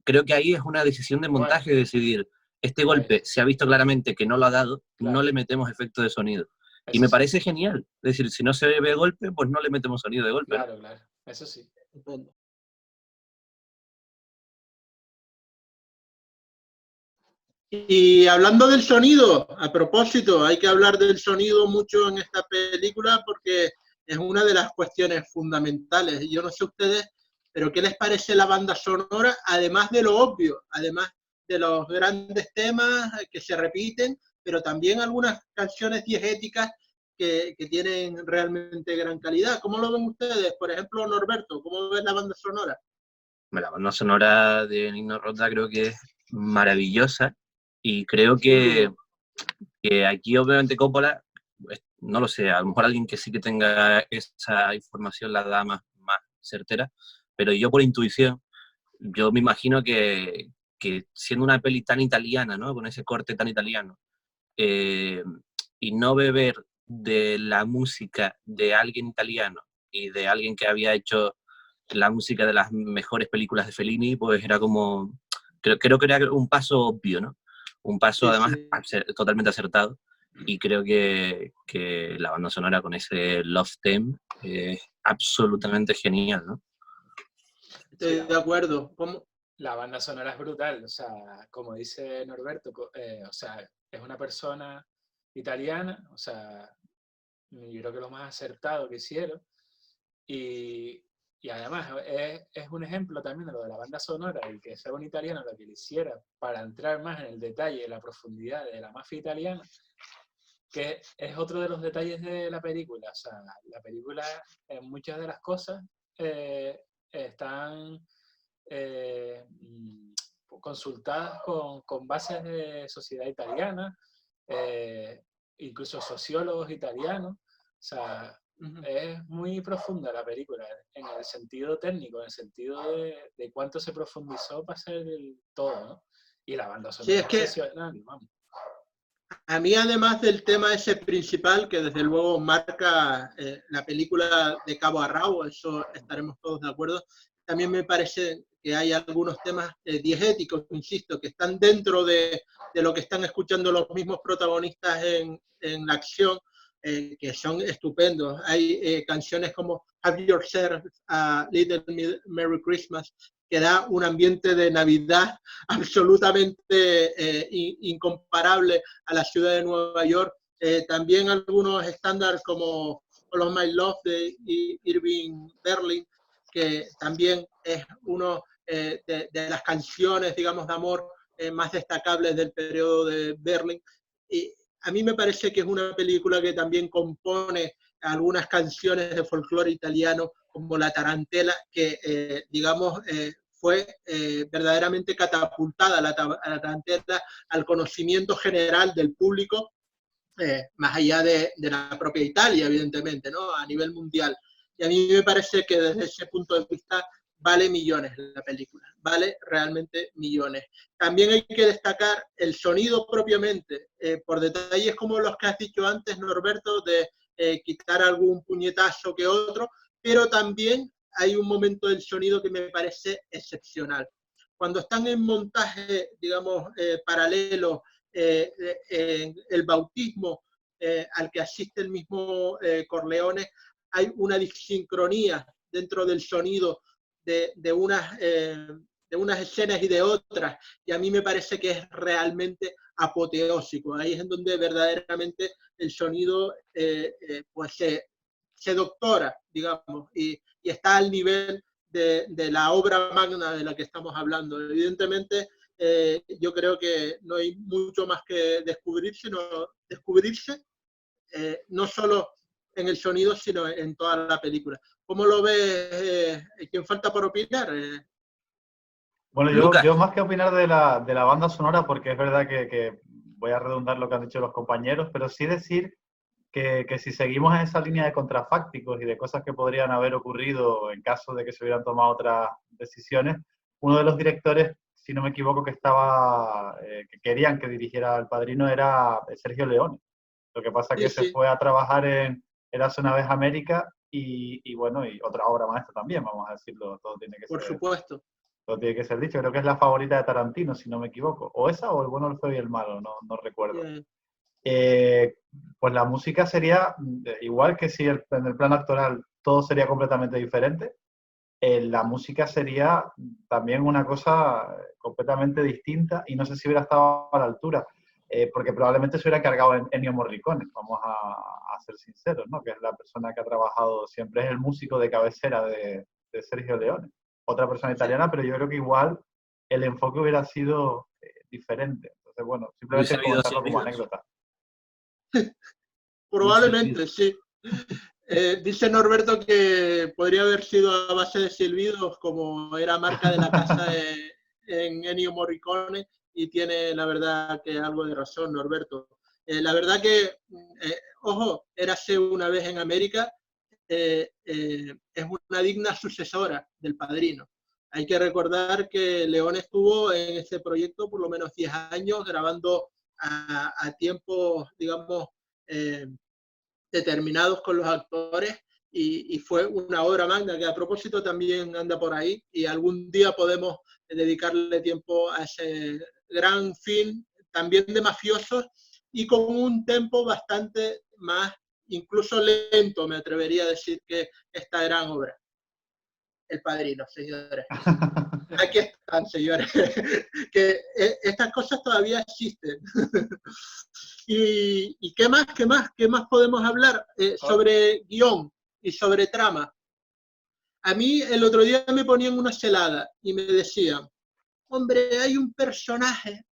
creo que ahí es una decisión de Bueno, montaje de decidir, este golpe ahí, se ha visto claramente que no lo ha dado, no claro, le metemos efecto de sonido. Y eso me sí, parece genial. Es decir, si no se ve golpe, pues no le metemos sonido de golpe, ¿no? claro, claro, eso sí. Estupendo. Y hablando del sonido, a propósito, hay que hablar del sonido mucho en esta película porque es una de las cuestiones fundamentales. Yo no sé ustedes, pero ¿qué les parece la banda sonora? Además de lo obvio, además de los grandes temas que se repiten, pero también algunas canciones diegéticas que tienen realmente gran calidad. ¿Cómo lo ven ustedes? Por ejemplo, Norberto, ¿cómo ven la banda sonora? La banda sonora de Nino Rota creo que es maravillosa y creo Sin duda. que aquí obviamente Coppola, pues, no lo sé, a lo mejor alguien que sí que tenga esa información la da más certera, pero yo por intuición, yo me imagino que siendo una peli tan italiana, ¿no? Con ese corte tan italiano, eh, y no beber de la música de alguien italiano y de alguien que había hecho la música de las mejores películas de Fellini, pues era como, creo que era un paso obvio, ¿no? Un paso Sí, además sí. totalmente acertado, y creo que la banda sonora con ese Love Theme es absolutamente genial, ¿no? Sí, Estoy de acuerdo. ¿Cómo? la banda sonora es brutal, o sea, como dice Norberto, o sea, es una persona italiana, o sea, yo creo que lo más acertado que hicieron, y, y además es un ejemplo también de lo de la banda sonora, y que sea un italiano lo que le hiciera para entrar más en el detalle, en la profundidad de la mafia italiana, que es otro de los detalles de la película, o sea, la película en muchas de las cosas están eh, consultadas con bases de sociedad italiana, eh, incluso sociólogos italianos. O sea, es muy profunda la película en el sentido técnico, en el sentido de cuánto se profundizó para hacer todo, ¿no? Y la banda Sí, sonora es es que excepcional, vamos. a mí, además del tema ese principal, que desde luego marca la película de cabo a rabo, eso estaremos todos de acuerdo, también me parece que hay algunos temas diegéticos, insisto, que están dentro de lo que están escuchando los mismos protagonistas en la acción, que son estupendos. Hay canciones como Have Yourself a Little Merry Christmas, que da un ambiente de Navidad absolutamente incomparable a la ciudad de Nueva York. También algunos estándares como All of My Love de Irving Berlin, que también es uno de las canciones, digamos, de amor más destacables del periodo de Berlin. Y a mí me parece que es una película que también compone algunas canciones de folclore italiano, como La Tarantela, que, digamos, fue verdaderamente catapultada la Tarantela al conocimiento general del público, más allá de la propia Italia, evidentemente, ¿no? A nivel mundial. Y a mí me parece que desde ese punto de vista vale millones la película, vale realmente millones. También hay que destacar el sonido propiamente, por detalles como los que has dicho antes, Norberto, de quitar algún puñetazo que otro, pero también hay un momento del sonido que me parece excepcional. Cuando están en montaje, digamos, paralelo, el bautismo al que asiste el mismo Corleone, hay una disincronía dentro del sonido de unas escenas y de otras, y a mí me parece que es realmente apoteósico. Ahí es en donde verdaderamente el sonido pues se doctora, digamos, y está al nivel de la obra magna de la que estamos hablando. Evidentemente, yo creo que no hay mucho más que descubrirse, no solo en el sonido, sino en toda la película. ¿Cómo lo ves? ¿Quién falta por opinar? Bueno, Lucas. yo más que opinar de la banda sonora, porque es verdad que voy a redundar lo que han dicho los compañeros, pero sí decir que si seguimos en esa línea de contrafácticos y de cosas que podrían haber ocurrido en caso de que se hubieran tomado otras decisiones, uno de los directores, si no me equivoco, que querían que dirigiera El Padrino era Sergio Leone. Lo que pasa es que se fue a trabajar en Érase una vez América y bueno, y otra obra maestra también, vamos a decirlo, todo tiene que Por supuesto. Todo tiene que ser dicho. Creo que es la favorita de Tarantino, si no me equivoco. O esa o El bueno, el feo y el malo, no recuerdo. Pues la música sería, igual que si en el plano actoral todo sería completamente diferente, la música sería también una cosa completamente distinta y no sé si hubiera estado a la altura, porque probablemente se hubiera encargado en Ennio Morricone, vamos a ser sinceros, ¿no? Que es la persona que ha trabajado siempre, es el músico de cabecera de Sergio Leone. Otra persona italiana, pero yo creo que igual el enfoque hubiera sido diferente. Entonces, bueno, simplemente comentarlo como anécdota. Probablemente, sí. Dice Norberto que podría haber sido a base de silbidos, como era marca de la casa en Ennio Morricone, y tiene la verdad que algo de razón, Norberto. La verdad que, ojo, Érase una vez en América, es una digna sucesora del Padrino. Hay que recordar que Leone estuvo en este proyecto por lo menos 10 años grabando a tiempos, digamos, determinados con los actores y fue una obra magna que a propósito también anda por ahí y algún día podemos dedicarle tiempo a ese gran film también de mafiosos y con un tempo bastante más, incluso lento, me atrevería a decir, que esta gran obra. El Padrino, señores. Aquí están, señores. Que estas cosas todavía existen. ¿Y qué más podemos hablar sobre guión y sobre trama? A mí el otro día me ponían una celada y me decían, hombre, hay un personaje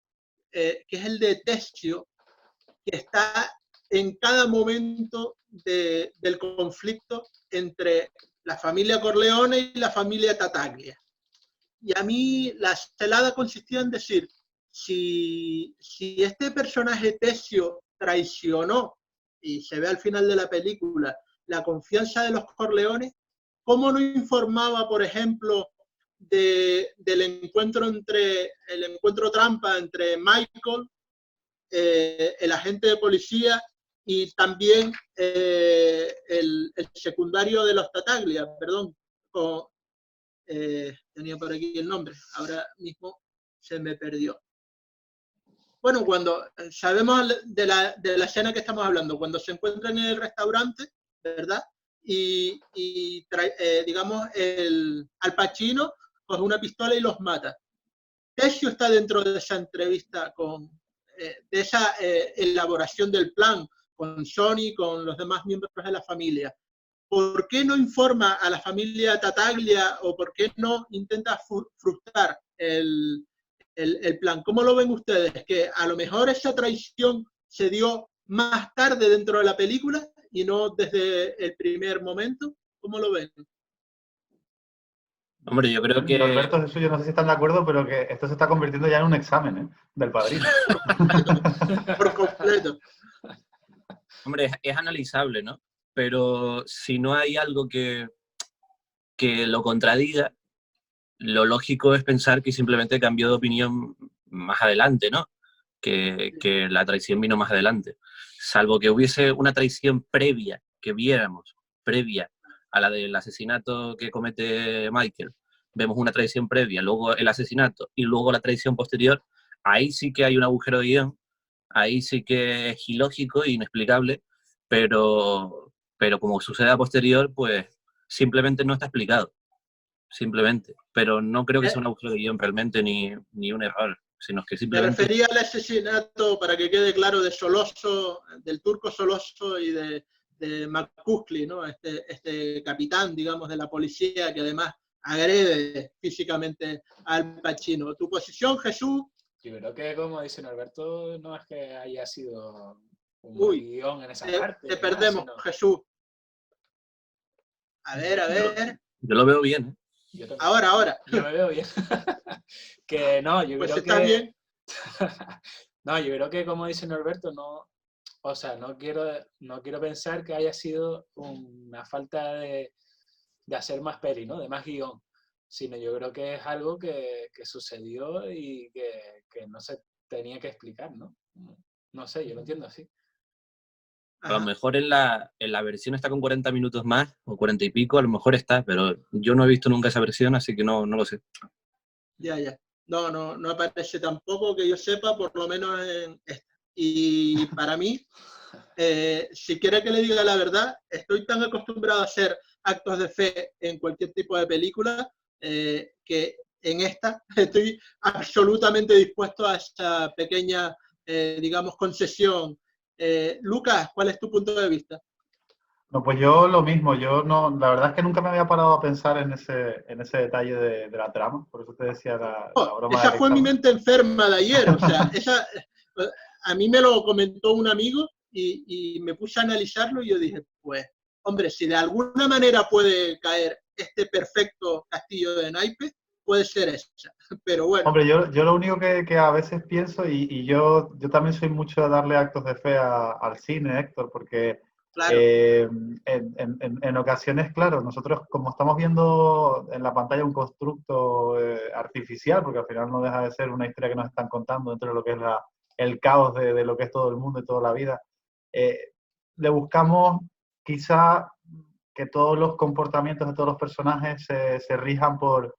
que es el de Tessio, que está en cada momento del conflicto entre la familia Corleone y la familia Tattaglia. Y a mí la celada consistía en decir, si este personaje Tessio traicionó, y se ve al final de la película, la confianza de los Corleones, ¿cómo no informaba, por ejemplo, del encuentro trampa entre Michael, el agente de policía, y también el secundario de los Tattaglia, perdón, tenía por aquí el nombre, ahora mismo se me perdió. Bueno, cuando sabemos de la escena que estamos hablando, cuando se encuentran en el restaurante, ¿verdad? Y digamos, Al Pacino coge una pistola y los mata. Tessio está dentro de esa entrevista, de esa elaboración del plan con Sony, con los demás miembros de la familia. ¿Por qué no informa a la familia Tattaglia o por qué no intenta frustrar el plan? ¿Cómo lo ven ustedes? ¿Que a lo mejor esa traición se dio más tarde dentro de la película y no desde el primer momento? ¿Cómo lo ven? Hombre, yo creo que... Norberto, Jesús, yo no sé si están de acuerdo, pero que esto se está convirtiendo ya en un examen del Padrino. Por completo. Hombre, es analizable, ¿no? Pero si no hay algo que lo contradiga, lo lógico es pensar que simplemente cambió de opinión más adelante, ¿no? Que la traición vino más adelante. Salvo que hubiese una traición previa, que viéramos, previa a la del asesinato que comete Michael, vemos una traición previa, luego el asesinato y luego la traición posterior, ahí sí que hay un agujero de guión, ahí sí que es ilógico e inexplicable, pero como sucede a posterior, pues simplemente no está explicado. Simplemente. Pero no creo que sea un agujero de guión realmente ni un error, sino que simplemente... Me refería al asesinato, para que quede claro, de Soloso, del turco Soloso y de de McCuskey, ¿no? Este capitán, digamos, de la policía que además agrede físicamente al Pacino. ¿Tu posición, Jesús? Yo creo que, como dice Norberto, no es que haya sido un guión en esa parte. Te perdemos, sino... Jesús. A ver. Yo lo veo bien. Ahora. Yo me veo bien. Que no, yo pues creo está que... bien. No, yo creo que, como dice Norberto, no... O sea, no quiero pensar que haya sido una falta de hacer más peli, ¿no? De más guión. Sino yo creo que es algo que sucedió y que no se tenía que explicar, ¿no? No sé, yo lo entiendo así. A lo mejor en la versión está con 40 minutos más, o 40 y pico, a lo mejor está, pero yo no he visto nunca esa versión, así que no lo sé. Ya. No aparece tampoco, que yo sepa, por lo menos en esta. Y para mí, si quiere que le diga la verdad, estoy tan acostumbrado a hacer actos de fe en cualquier tipo de película, que en esta estoy absolutamente dispuesto a esa pequeña, digamos, concesión. Lucas, ¿cuál es tu punto de vista? No, pues yo lo mismo, la verdad es que nunca me había parado a pensar en ese detalle de la trama, por eso te decía la broma. Esa fue mi mente enferma de ayer, o sea, a mí me lo comentó un amigo y me puse a analizarlo y yo dije, pues, hombre, si de alguna manera puede caer este perfecto castillo de naipes, puede ser esa, pero bueno. Hombre, yo lo único que a veces pienso, y yo también soy mucho de darle actos de fe al cine, Héctor, porque claro. En ocasiones, claro, nosotros como estamos viendo en la pantalla un constructo artificial, porque al final no deja de ser una historia que nos están contando dentro de lo que es el caos de lo que es todo el mundo y toda la vida, le buscamos quizá que todos los comportamientos de todos los personajes se rijan por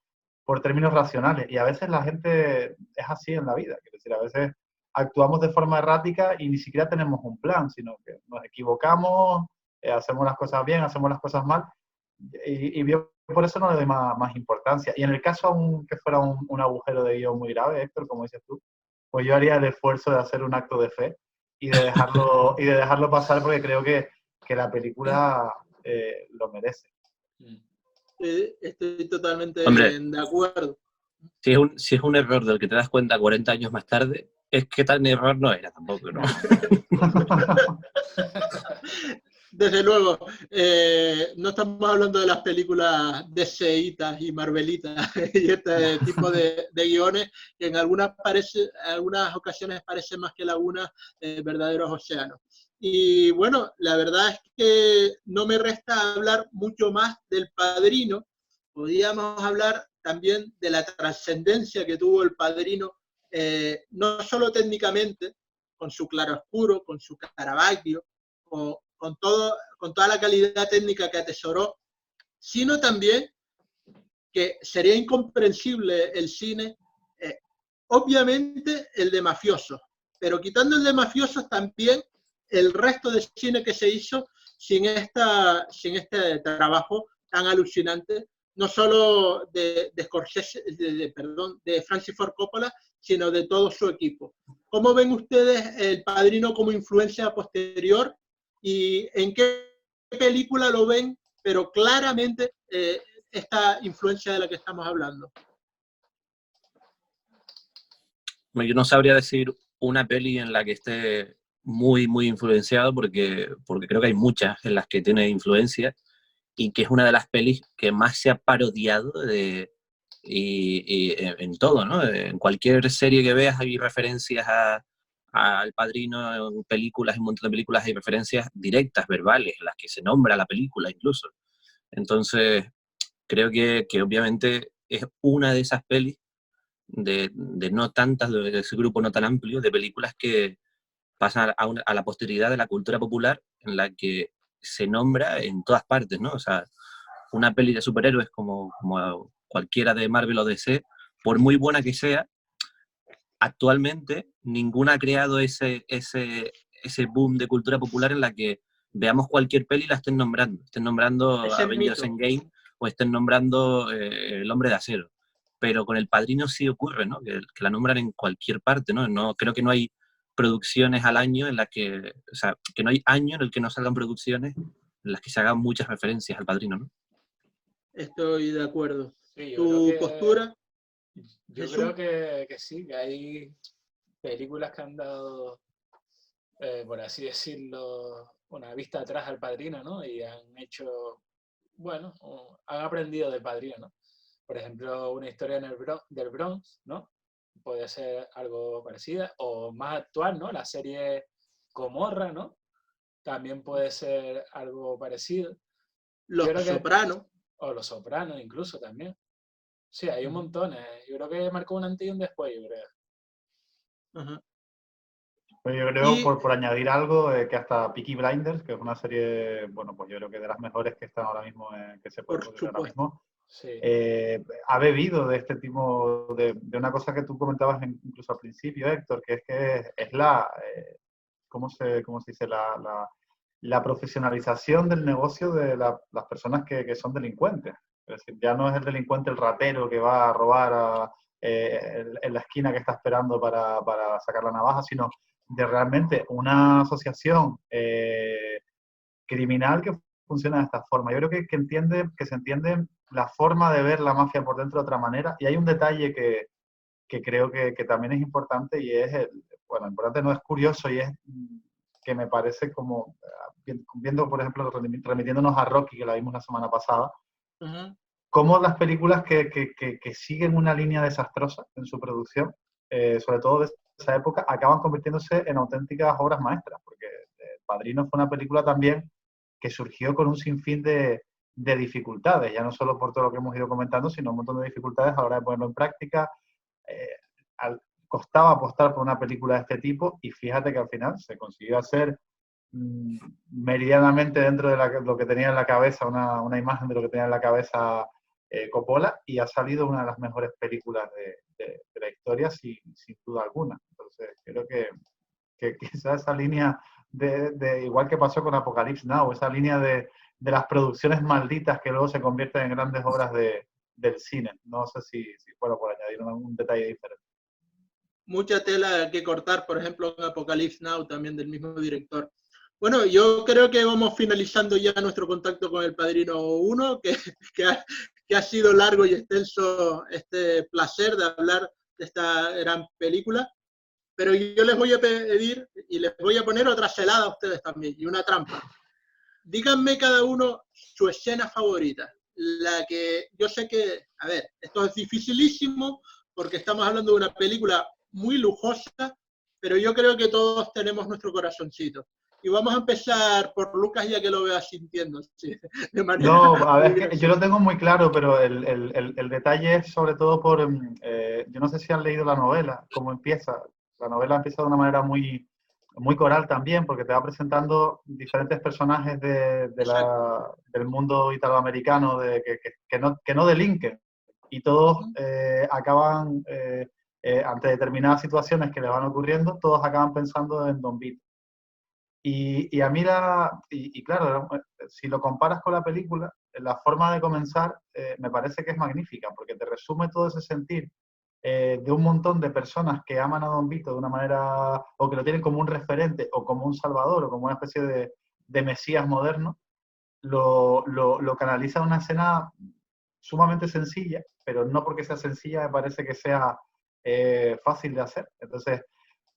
términos racionales, y a veces la gente es así en la vida, quiero decir, a veces actuamos de forma errática y ni siquiera tenemos un plan, sino que nos equivocamos, hacemos las cosas bien, hacemos las cosas mal, y yo por eso no le doy más importancia. Y en el caso aunque fuera un agujero de guión muy grave, Héctor, como dices tú, pues yo haría el esfuerzo de hacer un acto de fe y de dejarlo pasar, porque creo que la película lo merece. Estoy totalmente de acuerdo. Si es un error del que te das cuenta 40 años más tarde, es que tal error no era tampoco, ¿no? Desde luego, no estamos hablando de las películas DCitas y Marvelitas y este tipo de guiones que en algunas ocasiones parecen más que lagunas, verdaderos océanos. Y bueno, la verdad es que no me resta hablar mucho más del Padrino. Podríamos hablar también de la trascendencia que tuvo el Padrino, no solo técnicamente, con su claroscuro, con su Caravaggio, con toda la calidad técnica que atesoró, sino también que sería incomprensible el cine, obviamente el de mafiosos, pero quitando el de mafiosos también el resto de cine que se hizo sin este trabajo tan alucinante, no solo de Scorsese, de Francis Ford Coppola, sino de todo su equipo. ¿Cómo ven ustedes El Padrino como influencia posterior y en qué película lo ven, pero claramente esta influencia de la que estamos hablando? Yo no sabría decir una peli en la que esté muy, muy influenciado, porque creo que hay muchas en las que tiene influencia, y que es una de las pelis que más se ha parodiado y en todo, ¿no? En cualquier serie que veas hay referencias al Padrino, en películas, en un montón de películas hay referencias directas, verbales, en las que se nombra la película incluso. Entonces, creo que obviamente es una de esas pelis de no tantas, de ese grupo no tan amplio de películas que pasan a la posteridad de la cultura popular, en la que se nombra en todas partes, ¿no? O sea, una peli de superhéroes como cualquiera de Marvel o DC, por muy buena que sea, actualmente ninguna ha creado ese boom de cultura popular en la que veamos cualquier peli y la estén nombrando Avengers Endgame o estén nombrando El Hombre de Acero. Pero con El Padrino sí ocurre, ¿no? Que la nombran en cualquier parte, ¿no? Creo que no hay producciones al año en las que, o sea, que no hay año en el que no salgan producciones en las que se hagan muchas referencias al Padrino, ¿no? Estoy de acuerdo. Sí, ¿Tu postura? Yo Jesús. creo que sí, que hay películas que han dado, por así decirlo, una vista atrás al Padrino, ¿no? Y han hecho, bueno, han aprendido del Padrino, ¿no? Por ejemplo, una historia del Bronx, ¿no? Puede ser algo parecida, o más actual, ¿no? La serie Gomorra, ¿no? También puede ser algo parecido. Los Sopranos. O Los Sopranos incluso también. Sí, hay un montón. Yo creo que marcó un antes y un después, yo creo. Ajá. Pues yo creo, por añadir algo, que hasta Peaky Blinders, que es una serie, bueno, pues yo creo que de las mejores que están ahora mismo, que se puede ver ahora mismo, sí. Ha bebido de este tipo, de una cosa que tú comentabas incluso al principio, Héctor, que es la, ¿cómo se dice? La profesionalización del negocio de las personas que son delincuentes. Es decir, ya no es el delincuente, el ratero que va a robar en la esquina que está esperando para sacar la navaja, sino de realmente una asociación criminal que funciona de esta forma. Yo creo que se entiende la forma de ver la mafia por dentro de otra manera. Y hay un detalle que creo que también es importante y es, bueno, importante no, es curioso y es que me parece como, viendo por ejemplo, remitiéndonos a Rocky, que la vimos la semana pasada, cómo las películas que siguen una línea desastrosa en su producción, sobre todo de esa época, acaban convirtiéndose en auténticas obras maestras, porque Padrino fue una película también que surgió con un sinfín de dificultades, ya no solo por todo lo que hemos ido comentando, sino un montón de dificultades a la hora de ponerlo en práctica. Costaba apostar por una película de este tipo y fíjate que al final se consiguió hacer meridianamente dentro de lo que tenía en la cabeza, una imagen de lo que tenía en la cabeza Coppola, y ha salido una de las mejores películas de la historia sin duda alguna. Entonces creo que esa línea igual que pasó con Apocalypse Now, esa línea de las producciones malditas que luego se convierten en grandes obras del cine. No sé si fuera por añadir un detalle diferente. Mucha tela que cortar, por ejemplo, en Apocalypse Now, también del mismo director. Bueno, yo creo que vamos finalizando ya nuestro contacto con El Padrino 1, que ha sido largo y extenso este placer de hablar de esta gran película. Pero yo les voy a pedir y les voy a poner otra celada a ustedes también, y una trampa. Díganme cada uno su escena favorita. La que yo sé que, a ver, esto es dificilísimo porque estamos hablando de una película muy lujosa, pero yo creo que todos tenemos nuestro corazoncito. Y vamos a empezar por Lucas, ya que lo vea sintiendo. ¿Sí? De manera no, a ver, yo lo tengo muy claro, pero el detalle es sobre todo por... yo no sé si han leído la novela, cómo empieza. La novela empieza de una manera muy, muy coral también, porque te va presentando diferentes personajes del mundo italoamericano que no delinquen. Y todos acaban, ante determinadas situaciones que les van ocurriendo, todos acaban pensando en Don Vito. Y a mí, claro, si lo comparas con la película, la forma de comenzar me parece que es magnífica, porque te resume todo ese sentir de un montón de personas que aman a Don Vito de una manera, o que lo tienen como un referente, o como un salvador, o como una especie de mesías moderno, lo canaliza en una escena sumamente sencilla, pero no porque sea sencilla me parece que sea fácil de hacer. Entonces,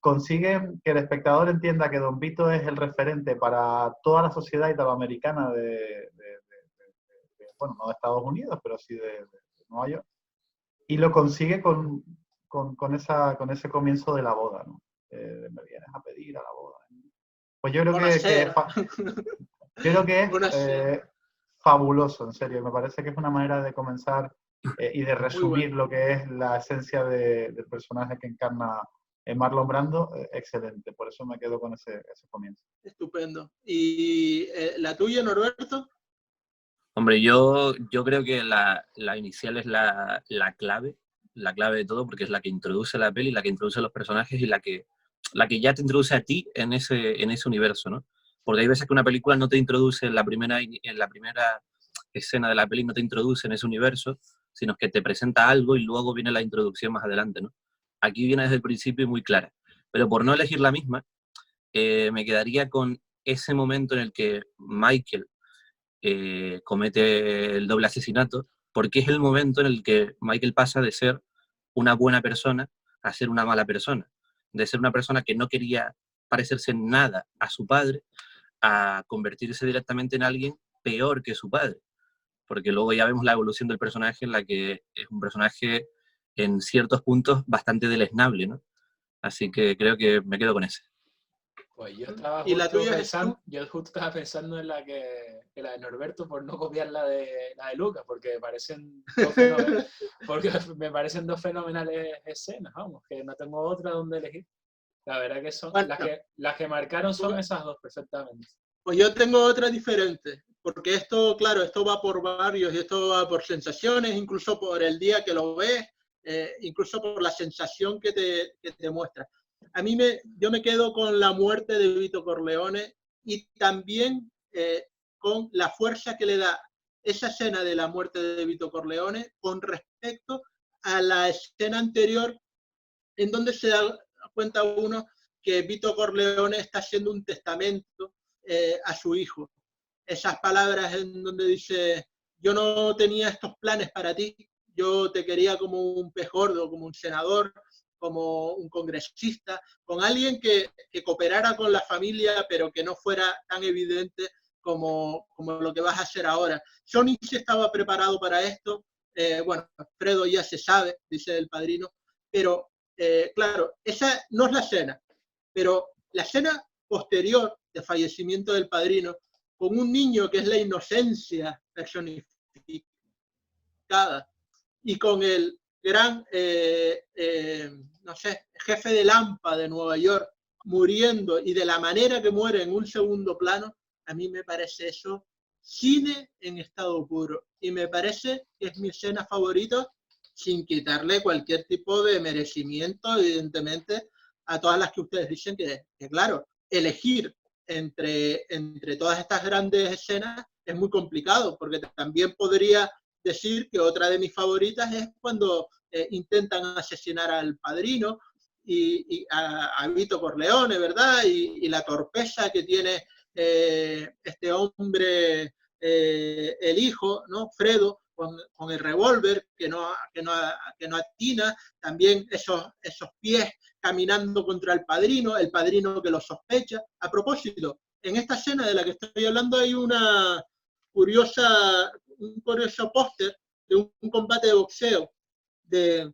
consiguen que el espectador entienda que Don Vito es el referente para toda la sociedad italoamericana bueno, no de Estados Unidos, pero sí de Nueva York. Y lo consigue con ese comienzo de la boda, ¿no? Me vienes a pedir a la boda. Pues yo creo que es fabuloso, en serio. Me parece que es una manera de comenzar y de resumir lo que es la esencia del personaje que encarna Marlon Brando, excelente. Por eso me quedo con ese comienzo. Estupendo. ¿Y la tuya, Norberto? Hombre, yo creo que la inicial es la clave de todo, porque es la que introduce la peli, la que introduce los personajes y la que ya te introduce a ti en ese universo, ¿no? Porque hay veces que una película no te introduce en la primera escena de la peli, no te introduce en ese universo, sino que te presenta algo y luego viene la introducción más adelante, ¿no? Aquí viene desde el principio y muy clara. Pero por no elegir la misma, me quedaría con ese momento en el que Michael comete el doble asesinato, porque es el momento en el que Michael pasa de ser una buena persona a ser una mala persona, de ser una persona que no quería parecerse en nada a su padre, a convertirse directamente en alguien peor que su padre, porque luego ya vemos la evolución del personaje en la que es un personaje en ciertos puntos bastante deleznable, ¿no? Así que creo que me quedo con ese. Pues yo estaba ¿Y la justo tuya, pensando, en la de Norberto por no copiar la de Lucas, porque me parecen dos fenomenales escenas, vamos, que no tengo otra donde elegir. La verdad que son Bueno, las que marcaron son esas dos perfectamente. pues yo tengo otra diferente, porque esto, claro, esto va por barrios y esto va por sensaciones, incluso por el día que lo ves, incluso por la sensación que te muestra. Yo me quedo con la muerte de Vito Corleone y también con la fuerza que le da esa escena de la muerte de Vito Corleone con respecto a la escena anterior en donde se da cuenta uno que Vito Corleone está haciendo un testamento a su hijo. Esas palabras en donde dice, yo no tenía estos planes para ti, yo te quería como un pez gordo, como un senador, como un congresista, con alguien que cooperara con la familia, pero que no fuera tan evidente como lo que vas a hacer ahora. Johnny sí estaba preparado para esto, bueno, Fredo ya se sabe, dice el padrino, pero claro, esa no es la escena, pero la escena posterior del fallecimiento del padrino, con un niño que es la inocencia personificada, y con el gran, no sé, jefe de Lampa de Nueva York muriendo y de la manera que muere en un segundo plano, a mí me parece eso cine en estado puro. Y me parece que es mi escena favorita, sin quitarle cualquier tipo de merecimiento, evidentemente, a todas las que ustedes dicen que claro, elegir entre todas estas grandes escenas es muy complicado, porque también podría decir que otra de mis favoritas es cuando intentan asesinar al padrino y a Vito Corleone, ¿verdad? Y la torpeza que tiene este hombre, el hijo, ¿no? Fredo, con el revólver que no atina, también esos pies caminando contra el padrino que lo sospecha. A propósito, en esta escena de la que estoy hablando hay un curioso póster de un combate de boxeo de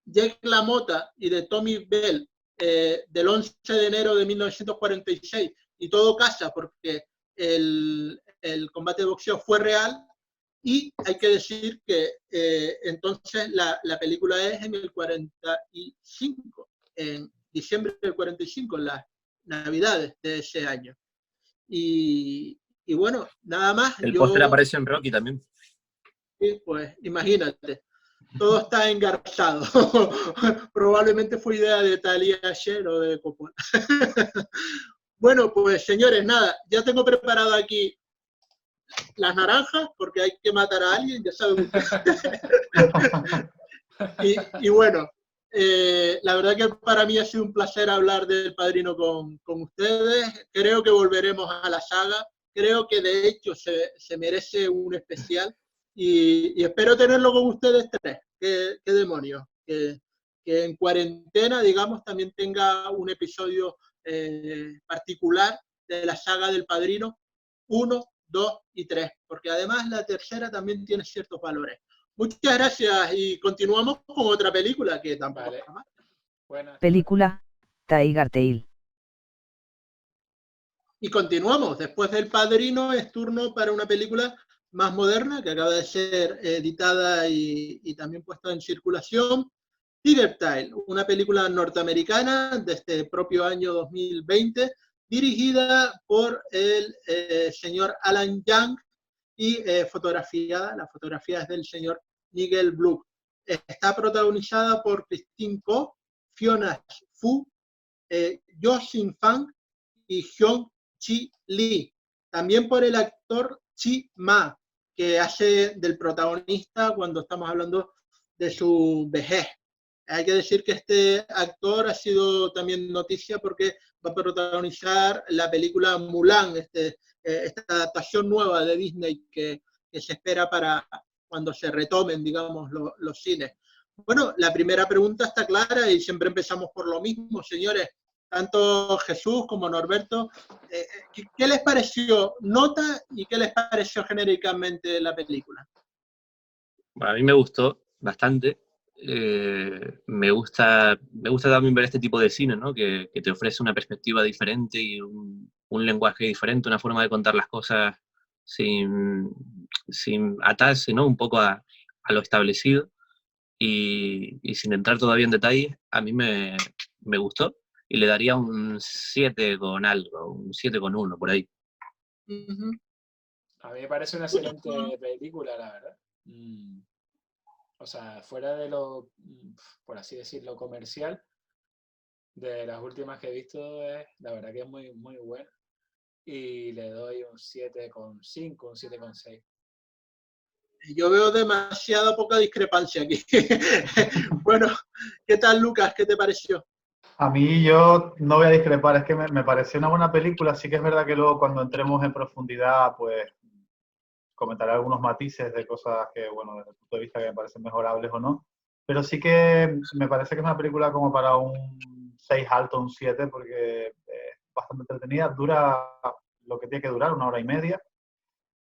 Jake LaMotta y de Tommy Bell del 11 de enero de 1946, y todo casa porque el combate de boxeo fue real, y hay que decir que entonces la película es en el 45, en diciembre del 45, en las navidades de ese año. Y bueno, nada más. El póster aparece en Rocky también. Sí, pues imagínate, todo está engarzado. Probablemente fue idea de Talia Shire o de Coppola. Bueno, pues señores, nada, ya tengo preparado aquí las naranjas, porque hay que matar a alguien, ya saben ustedes. y bueno, la verdad que para mí ha sido un placer hablar del Padrino con ustedes. Creo que volveremos a la saga. Creo que de hecho se merece un especial. Y espero tenerlo con ustedes tres. ¿Qué demonios? Que en cuarentena, digamos, también tenga un episodio particular de la saga del Padrino 1, 2 y 3, porque además la tercera también tiene ciertos valores. Muchas gracias y continuamos con otra película que tampoco está mal. Buenas. Película, Tiger Tail. Y continuamos. Después del Padrino es turno para una película más moderna que acaba de ser editada y también puesta en circulación. Tiger Tail, una película norteamericana de este propio año 2020, dirigida por el señor Alan Young y la fotografía es del señor Nigel Blue. Está protagonizada por Christine Koh, Fiona Fu, Jo Sin-fang y Hyun Chi Lee. También por el actor Chi Ma, que hace del protagonista cuando estamos hablando de su vejez. Hay que decir que este actor ha sido también noticia porque va a protagonizar la película Mulan, esta adaptación nueva de Disney que se espera para cuando se retomen, digamos, los cines. Bueno, la primera pregunta está clara y siempre empezamos por lo mismo, señores. Tanto Jesús como Norberto, ¿qué les pareció nota y qué les pareció genéricamente la película? A mí me gustó bastante. Me gusta también ver este tipo de cine, ¿no? Que te ofrece una perspectiva diferente y un lenguaje diferente, una forma de contar las cosas sin atarse, ¿no? Un poco a lo establecido y sin entrar todavía en detalles, a mí me gustó y le daría un 7 con algo, un 7,1 por ahí. A mí me parece una excelente película, la verdad. O sea, fuera de lo, por así decirlo, comercial, de las últimas que he visto, la verdad que es muy, muy buena. Y le doy un 7,5, un 7,6. Yo veo demasiada poca discrepancia aquí. Bueno, ¿qué tal, Lucas? ¿Qué te pareció? A mí yo no voy a discrepar, es que me pareció una buena película, sí que es verdad que luego cuando entremos en profundidad, pues comentaré algunos matices de cosas que, bueno, desde el punto de vista que me parecen mejorables o no, pero sí que me parece que es una película como para un 6 alto, un 7, porque es bastante entretenida, dura lo que tiene que durar, 1 hora y media,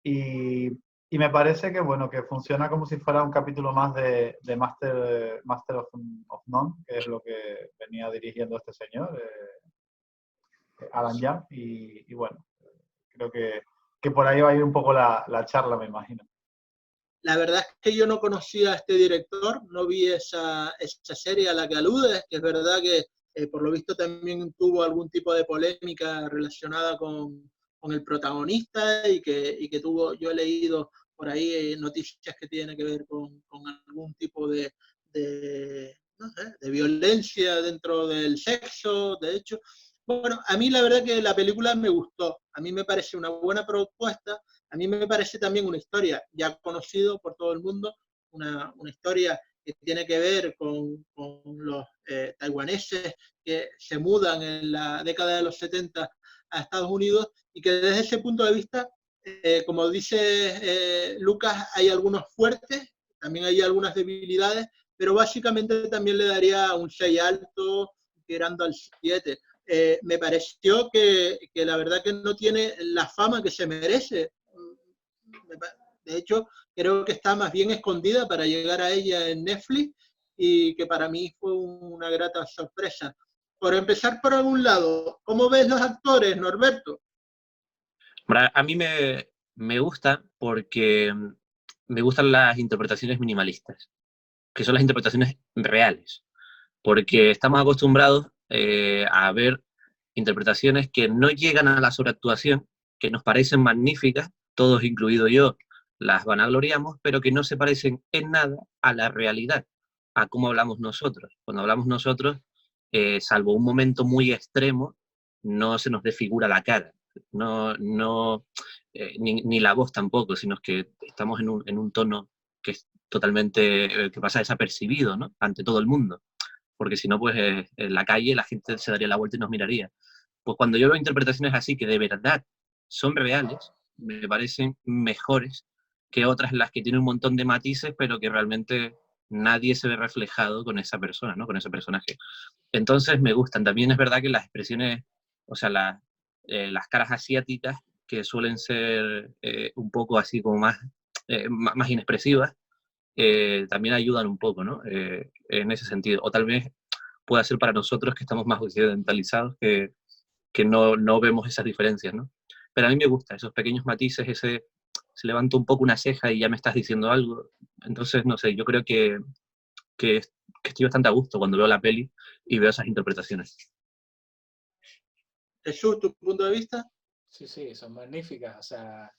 y me parece que, bueno, que funciona como si fuera un capítulo más de Master of None, que es lo que venía dirigiendo este señor, Alan Young, y bueno, creo que por ahí va a ir un poco la charla, me imagino. La verdad es que yo no conocía a este director, no vi esa serie a la que aludes, que es verdad que por lo visto también tuvo algún tipo de polémica relacionada con el protagonista y que tuvo, yo he leído por ahí noticias que tienen que ver con algún tipo no sé, de violencia dentro del sexo, de hecho. Bueno, a mí la verdad que la película me gustó, a mí me parece una buena propuesta. A mí me parece también una historia ya conocida por todo el mundo, una historia que tiene que ver con los taiwaneses que se mudan en la década de los 70 a Estados Unidos y que desde ese punto de vista, como dice Lucas, hay algunos fuertes, también hay algunas debilidades, pero básicamente también le daría un 6 alto, tirando al 7. Me pareció que la verdad que no tiene la fama que se merece. De hecho, creo que está más bien escondida para llegar a ella en Netflix y que para mí fue una grata sorpresa. Por empezar por algún lado, ¿cómo ves los actores, Norberto? A mí me gusta porque me gustan las interpretaciones minimalistas, que son las interpretaciones reales, porque estamos acostumbrados a ver interpretaciones que no llegan a la sobreactuación, que nos parecen magníficas, todos incluido yo, las vanagloriamos, pero que no se parecen en nada a la realidad, a cómo hablamos nosotros. Cuando hablamos nosotros, salvo un momento muy extremo, no se nos desfigura la cara, ni la voz tampoco, sino que estamos en un tono que es totalmente, que pasa desapercibido, ¿no? Ante todo el mundo. Porque si no, pues en la calle la gente se daría la vuelta y nos miraría. Pues cuando yo veo interpretaciones así que de verdad son reales, me parecen mejores que otras en las que tienen un montón de matices, pero que realmente nadie se ve reflejado con esa persona, ¿no? Con ese personaje. Entonces me gustan. También es verdad que las expresiones, o sea, las caras asiáticas, que suelen ser un poco así como más inexpresivas, también ayudan un poco, ¿no? En ese sentido. O tal vez pueda ser para nosotros que estamos más occidentalizados, que no vemos esas diferencias, ¿no? Pero a mí me gusta esos pequeños matices, se levanta un poco una ceja y ya me estás diciendo algo. Entonces, no sé, yo creo que estoy bastante a gusto cuando veo la peli y veo esas interpretaciones. Jesús, ¿tu punto de vista? Sí, sí, son magníficas. O sea,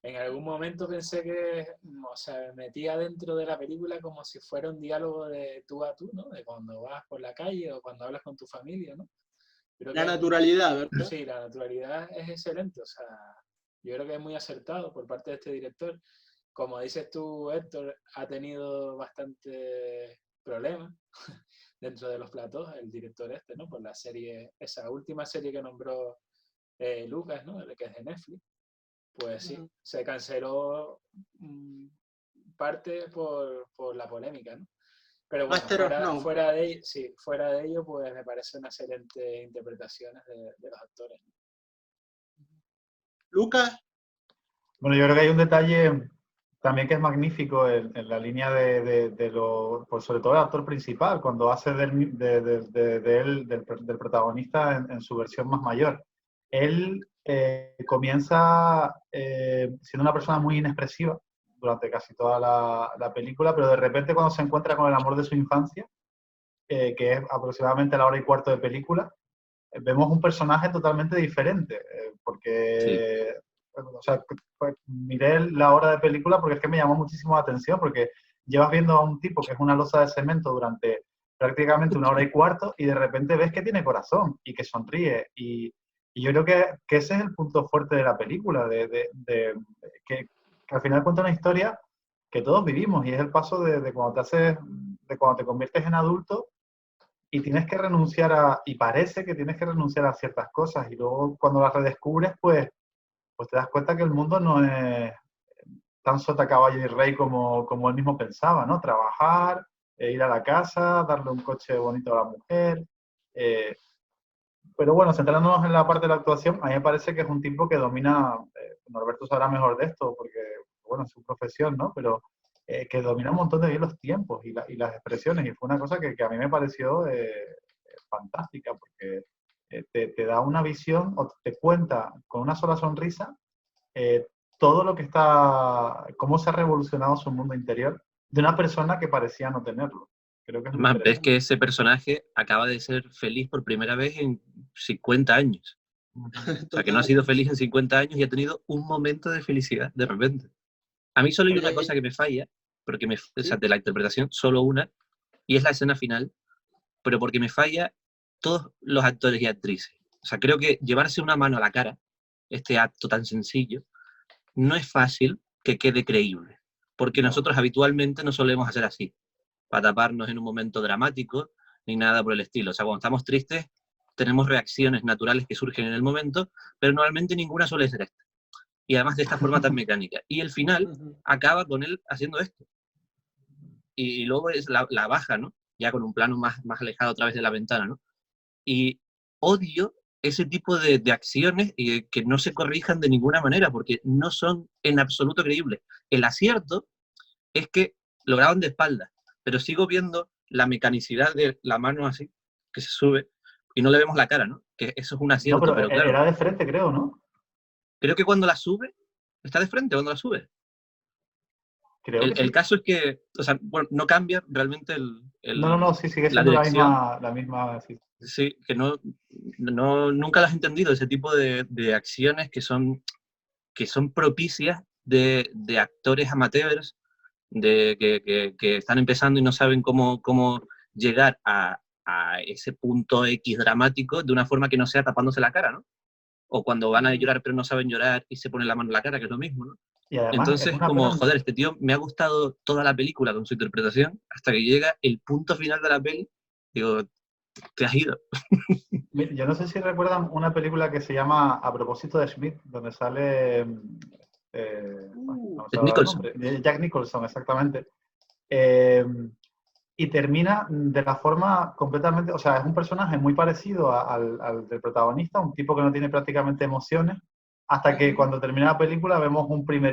en algún momento pensé que, o sea, me metía dentro de la película como si fuera un diálogo de tú a tú, ¿no? De cuando vas por la calle o cuando hablas con tu familia, ¿no? Creo La que naturalidad, ¿verdad? sí, la naturalidad es excelente. O sea, yo creo que es muy acertado por parte de este director. Como dices tú, Héctor, ha tenido bastantes problema dentro de los platos, el director este, ¿no? Por la serie, esa última serie que nombró Lucas, ¿no? Que es de Netflix, pues sí, se canceló parte por la polémica, ¿no? Pero bueno, fuera de ello, pues me parece una excelente interpretaciones de los actores. Lucas. Bueno, yo creo que hay un detalle también que es magnífico en la línea de lo, pues sobre todo el actor principal, cuando hace del protagonista en su versión más mayor. Él comienza siendo una persona muy inexpresiva durante casi toda la película, pero de repente cuando se encuentra con el amor de su infancia, que es aproximadamente a la 1:15 de película, vemos un personaje totalmente diferente, porque, o sea, pues, miré la hora de película porque es que me llamó muchísimo la atención, porque llevas viendo a un tipo que es una losa de cemento durante prácticamente 1:15 y de repente ves que tiene corazón y que sonríe, y yo creo que ese es el punto fuerte de la película, que al final cuenta una historia que todos vivimos, y es el paso de cuando te conviertes en adulto y tienes que renunciar y parece que tienes que renunciar a ciertas cosas, y luego cuando las redescubres, pues te das cuenta que el mundo no es tan sota, caballo y rey como él mismo pensaba, ¿no? Trabajar, ir a la casa, darle un coche bonito a la mujer. Pero bueno, centrándonos en la parte de la actuación, a mí me parece que es un tipo que domina, Norberto sabrá mejor de esto, porque, bueno, es su profesión, ¿no? Pero que domina un montón de bien los tiempos y las expresiones, y fue una cosa que a mí me pareció fantástica, porque te da una visión, o te cuenta con una sola sonrisa todo lo que cómo se ha revolucionado su mundo interior de una persona que parecía no tenerlo. Creo que es Además, ves que ese personaje acaba de ser feliz por primera vez en 50 años. O sea, que no ha sido feliz en 50 años y ha tenido un momento de felicidad de repente. A mí solo hay una cosa que me falla, porque o sea, de la interpretación, solo una, y es la escena final, pero porque me falla todos los actores y actrices. O sea, creo que llevarse una mano a la cara, este acto tan sencillo, no es fácil que quede creíble, porque nosotros habitualmente no solemos hacer así, para taparnos en un momento dramático, ni nada por el estilo. O sea, cuando estamos tristes, tenemos reacciones naturales que surgen en el momento, pero normalmente ninguna suele ser esta. Y además de esta forma tan mecánica. Y el final acaba con él haciendo esto. Y luego es la baja, ¿no? Ya con un plano más alejado a través de la ventana, ¿no? Y odio ese tipo de acciones que no se corrijan de ninguna manera, porque no son en absoluto creíbles. El acierto es que lo graban de espaldas, pero sigo viendo la mecanicidad de la mano así, que se sube, y no le vemos la cara, ¿no? Que eso es un acierto, no, pero claro. Era de frente, creo, ¿no? Creo que cuando la sube, está de frente cuando la sube. Creo que sí. El caso es que, o sea, bueno, no cambia realmente No, sí, sigue siendo la misma sí. Sí, que nunca las he entendido, ese tipo de acciones que son propicias de actores amateurs, que están empezando y no saben cómo llegar a ese punto X dramático de una forma que no sea tapándose la cara, ¿no? O cuando van a llorar pero no saben llorar y se ponen la mano en la cara, que es lo mismo, ¿no? Y además, entonces, como, joder, este tío me ha gustado toda la película con su interpretación, hasta que llega el punto final de la peli, digo, te has ido. Yo no sé si recuerdan una película que se llama A propósito de Schmidt, donde sale Nicholson. Jack Nicholson, exactamente. Y termina de la forma completamente, o sea, es un personaje muy parecido al del protagonista, un tipo que no tiene prácticamente emociones, hasta que cuando termina la película vemos un primer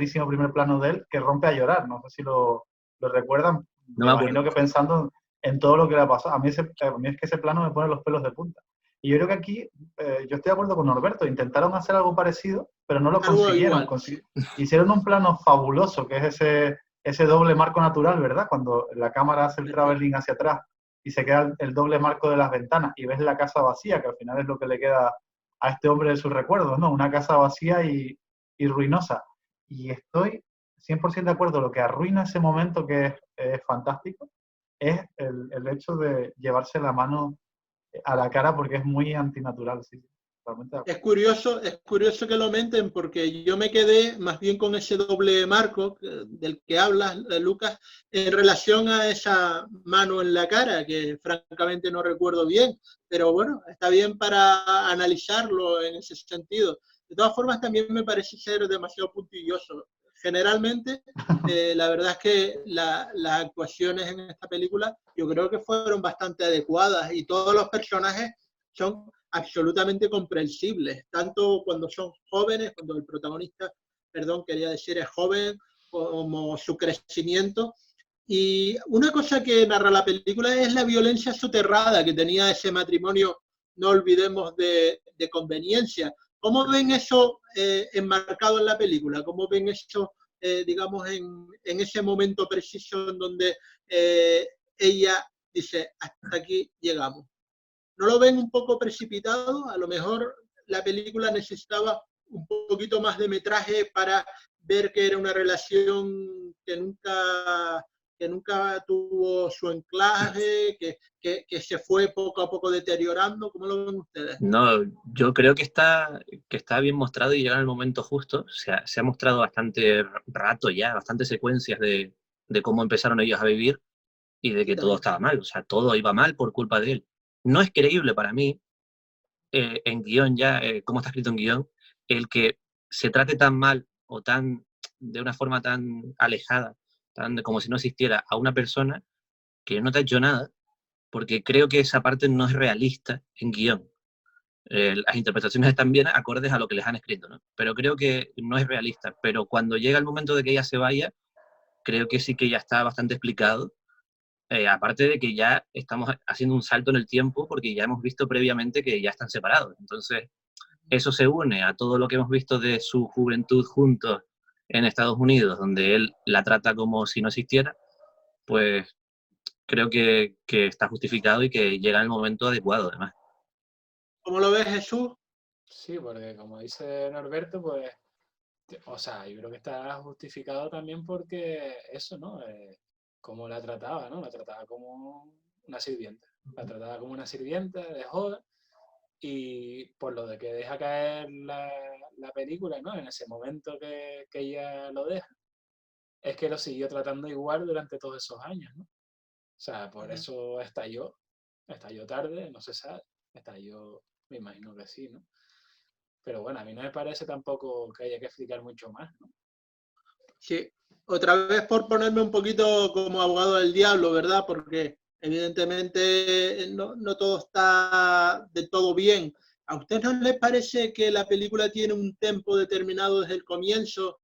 plano de él que rompe a llorar. No sé si lo recuerdan. No me imagino que pensando en todo lo que le ha pasado. A mí es que ese plano me pone los pelos de punta. Y yo creo que aquí, yo estoy de acuerdo con Norberto, intentaron hacer algo parecido, pero no lo consiguieron. Hicieron un plano fabuloso, que es ese doble marco natural, ¿verdad? Cuando la cámara hace el traveling hacia atrás y se queda el doble marco de las ventanas y ves la casa vacía, que al final es lo que le queda a este hombre de sus recuerdos, ¿no? Una casa vacía y ruinosa. Y estoy 100% de acuerdo, lo que arruina ese momento, que es fantástico, es el hecho de llevarse la mano a la cara, porque es muy antinatural, sí. totalmente. Es curioso que lo menten, porque yo me quedé más bien con ese doble marco del que hablas, Lucas, en relación a esa mano en la cara, que francamente no recuerdo bien, pero bueno, está bien para analizarlo en ese sentido. De todas formas, también me parece ser demasiado puntilloso. Generalmente, la verdad es que las actuaciones en esta película yo creo que fueron bastante adecuadas y todos los personajes son absolutamente comprensibles, tanto cuando son jóvenes, cuando el protagonista, perdón, quería decir es joven, como su crecimiento. Y una cosa que narra la película es la violencia soterrada que tenía ese matrimonio, no olvidemos, de conveniencia. ¿Cómo ven eso enmarcado en la película? ¿Cómo ven eso, digamos, en ese momento preciso en donde ella dice, hasta aquí llegamos? ¿No lo ven un poco precipitado? A lo mejor la película necesitaba un poquito más de metraje para ver que era una relación que nunca tuvo su anclaje, que se fue poco a poco deteriorando. ¿Cómo lo ven ustedes? No, yo creo que está bien mostrado y llega en el momento justo. Se ha mostrado bastante rato ya, bastantes secuencias de cómo empezaron ellos a vivir y de que todo estaba mal. O sea, todo iba mal por culpa de él. No es creíble para mí, en guión ya, cómo está escrito en guión, el que se trate tan mal o de una forma tan alejada, como si no existiera a una persona que no te ha hecho nada, porque creo que esa parte no es realista en guión. Las interpretaciones están bien acordes a lo que les han escrito, ¿no? Pero creo que no es realista. Pero cuando llega el momento de que ella se vaya, creo que sí que ya está bastante explicado. Aparte de que ya estamos haciendo un salto en el tiempo, porque ya hemos visto previamente que ya están separados. Entonces, eso se une a todo lo que hemos visto de su juventud juntos en Estados Unidos, donde él la trata como si no existiera, pues creo que está justificado y que llega el momento adecuado, además. ¿Cómo lo ves, Jesús? Sí, porque como dice Norberto, pues, o sea, yo creo que está justificado también porque eso, ¿no? Cómo la trataba, ¿no? La trataba como una sirvienta. La trataba como una sirvienta de joven y por lo de que deja caer la película, ¿no? En ese momento que ella lo deja, es que lo siguió tratando igual durante todos esos años, ¿no? O sea, por eso estalló tarde, no se sabe, estalló, me imagino que sí, ¿no? Pero bueno, a mí no me parece tampoco que haya que explicar mucho más, ¿no? Sí, otra vez por ponerme un poquito como abogado del diablo, ¿verdad? Porque evidentemente no todo está de todo bien. ¿A usted no le parece que la película tiene un tempo determinado desde el comienzo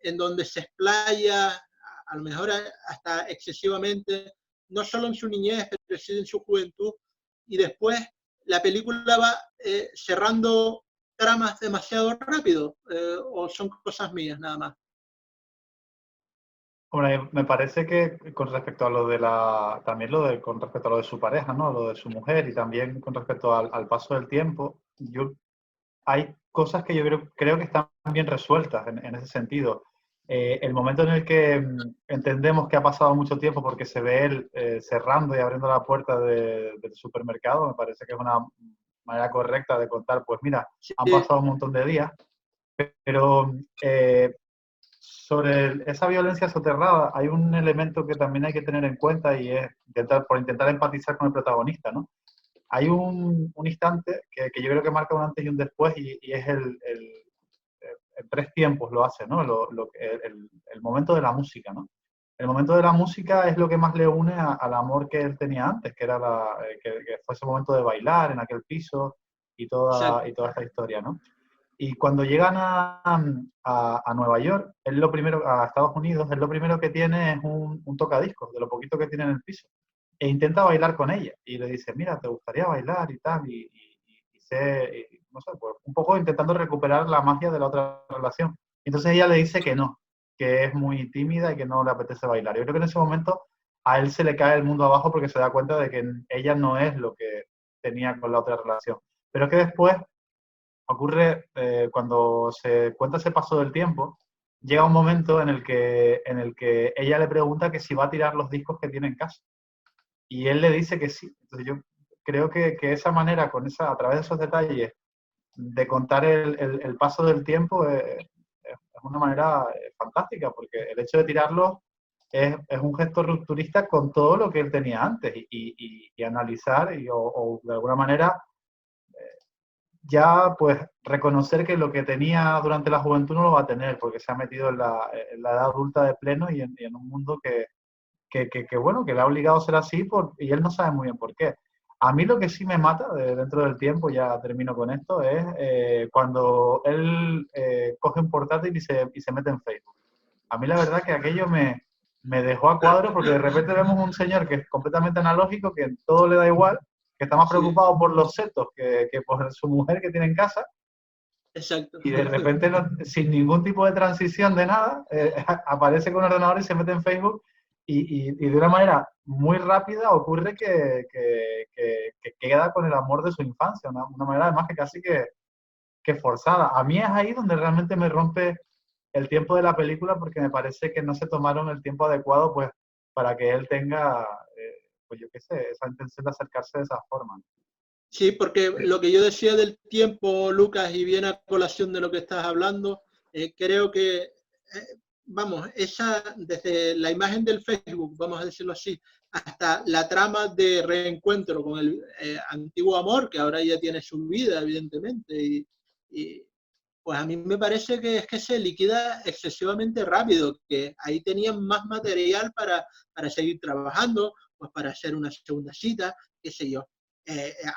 en donde se explaya, a lo mejor hasta excesivamente, no solo en su niñez, pero sí en su juventud, y después la película va cerrando tramas demasiado rápido, o son cosas mías nada más? Hombre, me parece que con respecto a lo de con respecto a lo de su pareja, ¿no? Lo de su mujer y también con respecto al paso del tiempo, hay cosas que yo creo que están bien resueltas en ese sentido. El momento en el que entendemos que ha pasado mucho tiempo porque se ve él cerrando y abriendo la puerta del supermercado, me parece que es una manera correcta de contar, pues mira, han pasado un montón de días, pero sobre esa violencia soterrada hay un elemento que también hay que tener en cuenta y es por intentar empatizar con el protagonista, ¿no? Hay un instante que yo creo que marca un antes y un después y es en tres tiempos lo hace, ¿no? El momento de la música, ¿no? El momento de la música es lo que más le une al amor que él tenía antes, que era que fue ese momento de bailar en aquel piso y toda esta historia, ¿no? Y cuando llegan a Nueva York, a Estados Unidos, él lo primero que tiene es un tocadiscos, de lo poquito que tiene en el piso. E intenta bailar con ella. Y le dice, mira, ¿te gustaría bailar y tal? No sé, pues un poco intentando recuperar la magia de la otra relación. Entonces ella le dice que no, que es muy tímida y que no le apetece bailar. Yo creo que en ese momento a él se le cae el mundo abajo porque se da cuenta de que ella no es lo que tenía con la otra relación. Pero es que después ocurre, cuando se cuenta ese paso del tiempo, llega un momento en el que ella le pregunta que si va a tirar los discos que tiene en casa. Y él le dice que sí. Entonces yo creo que esa manera, a través de esos detalles, de contar el paso del tiempo es una manera fantástica, porque el hecho de tirarlo es un gesto rupturista con todo lo que él tenía antes y analizar o de alguna manera ya pues reconocer que lo que tenía durante la juventud no lo va a tener porque se ha metido en la edad adulta de pleno y en un mundo que bueno, que le ha obligado a ser así y él no sabe muy bien por qué. A mí lo que sí me mata dentro del tiempo, ya termino con esto, es cuando él coge un portátil y se mete en Facebook. A mí la verdad que aquello me dejó a cuadro porque de repente vemos un señor que es completamente analógico, que todo le da igual, que está más preocupado por los setos que por su mujer que tiene en casa. Exacto. Y de repente, sin ningún tipo de transición de nada, aparece con un ordenador y se mete en Facebook y de una manera muy rápida ocurre que queda con el amor de su infancia, una manera además que casi que forzada. A mí es ahí donde realmente me rompe el tiempo de la película porque me parece que no se tomaron el tiempo adecuado pues para que él tenga, pues yo qué sé, esa intención de acercarse de esa forma. Sí, porque lo que yo decía del tiempo, Lucas, y viene a colación de lo que estás hablando, creo que, vamos, desde la imagen del Facebook, vamos a decirlo así, hasta la trama de reencuentro con el antiguo amor, que ahora ya tiene su vida, evidentemente, y pues a mí me parece que es que se liquida excesivamente rápido, que ahí tenían más material para seguir trabajando, pues para hacer una segunda cita, qué sé yo.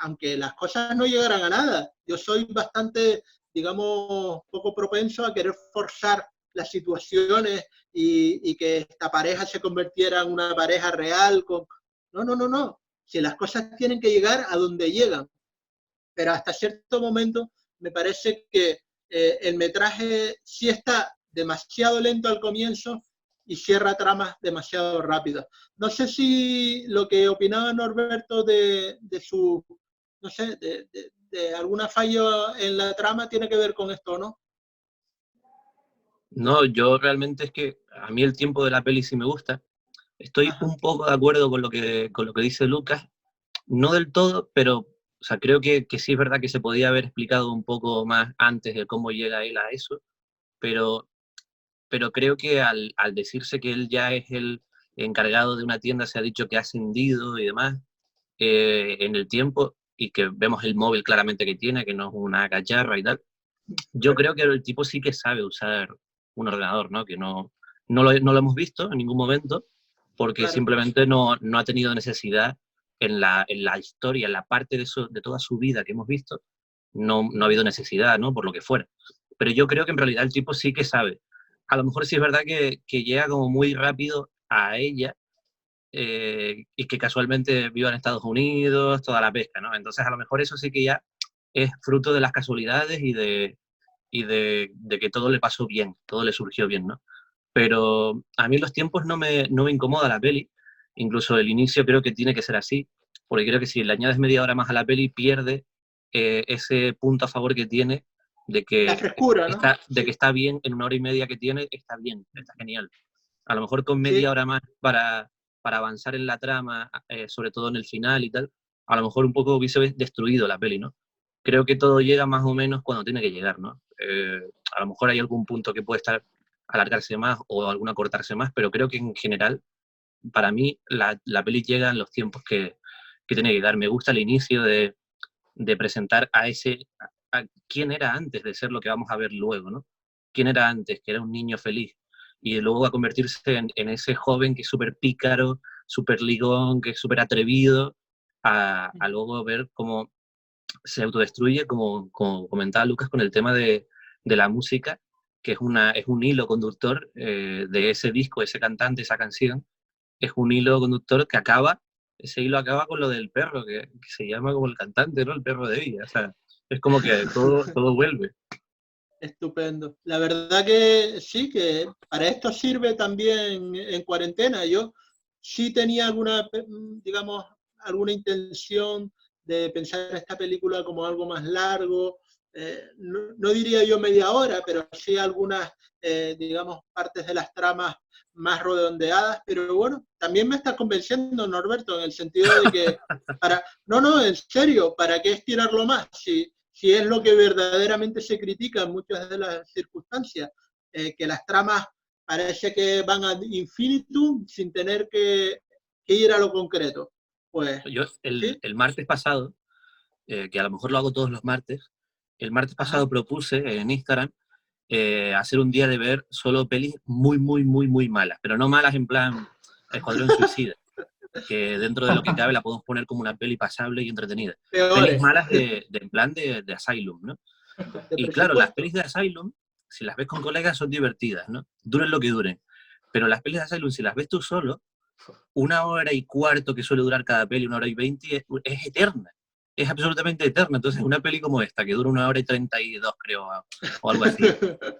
Aunque las cosas no llegaran a nada, yo soy bastante, digamos, poco propenso a querer forzar las situaciones y que esta pareja se convirtiera en una pareja real. No. Si las cosas tienen que llegar a donde llegan, pero hasta cierto momento me parece que el metraje sí está demasiado lento al comienzo y cierra tramas demasiado rápidas. No sé si lo que opinaba Norberto de su, no sé, de alguna fallo en la trama tiene que ver con esto o no. No, yo realmente es que a mí el tiempo de la peli sí me gusta. Estoy un poco de acuerdo con lo que dice Lucas, no del todo, pero o sea, creo que sí es verdad que se podía haber explicado un poco más antes de cómo llega él a eso, pero creo que al decirse que él ya es el encargado de una tienda, se ha dicho que ha ascendido y demás en el tiempo, y que vemos el móvil claramente que tiene, que no es una cacharra y tal. Yo creo que el tipo sí que sabe usar un ordenador, ¿no? Que no lo hemos visto en ningún momento, porque Claro. simplemente no ha tenido necesidad en la historia, en la parte de toda su vida que hemos visto, no ha habido necesidad, ¿no? Por lo que fuera. Pero yo creo que en realidad el tipo sí que sabe. A lo mejor sí es verdad que llega como muy rápido a ella, y que casualmente viva en Estados Unidos, toda la pesca, ¿no? Entonces a lo mejor eso sí que ya es fruto de las casualidades y de que todo le pasó bien, todo le surgió bien, ¿no? Pero a mí los tiempos no me incomoda la peli, incluso el inicio creo que tiene que ser así, porque creo que si le añades media hora más a la peli, pierde ese punto a favor que tiene de que, La frescura, ¿no? de que está bien, en una hora y media que tiene, está bien, está genial. A lo mejor con media hora más para avanzar en la trama, sobre todo en el final y tal, a lo mejor un poco hubiese destruido la peli, ¿no? Creo que todo llega más o menos cuando tiene que llegar, ¿no? A lo mejor hay algún punto que puede estar alargarse más o alguna cortarse más, pero creo que en general, para mí, la peli llega en los tiempos que tiene que llegar. Me gusta el inicio de presentar a quién era antes de ser lo que vamos a ver luego, ¿no? ¿Quién era antes? Que era un niño feliz. Y luego va a convertirse en ese joven que es súper pícaro, súper ligón, que es súper atrevido, a luego ver cómo se autodestruye, como comentaba Lucas, con el tema de la música, que es un hilo conductor de ese disco, ese cantante, esa canción, es un hilo conductor que ese hilo acaba con lo del perro, que se llama como el cantante, ¿no? El perro de ella. O sea, es como que todo vuelve. Estupendo. La verdad que sí, que para esto sirve también en cuarentena. Yo sí tenía digamos, alguna intención de pensar esta película como algo más largo. No diría yo media hora, pero sí algunas, digamos, partes de las tramas más redondeadas. Pero bueno, también me está convenciendo Norberto en el sentido de que no, en serio, ¿para qué estirarlo más? Si si es lo que verdaderamente se critica en muchas de las circunstancias, que las tramas parece que van ad infinitum sin tener que ir a lo concreto. Pues, Yo ¿sí? el martes pasado, que a lo mejor lo hago todos los martes, el martes pasado propuse en Instagram hacer un día de ver solo pelis muy, muy, muy, muy malas, pero no malas en plan Escuadrón Suicida, que dentro de lo que cabe la podemos poner como una peli pasable y entretenida. Pelis malas en plan de Asylum, ¿no? Y claro, las pelis de Asylum, si las ves con colegas, son divertidas, ¿no? Duren lo que duren. Pero las pelis de Asylum, si las ves tú solo, 1 hora y cuarto que suele durar cada peli, 1 hora y 20, es eterna. Es absolutamente eterna. Entonces, una peli como esta, que dura 1 hora y 32, creo, o algo así,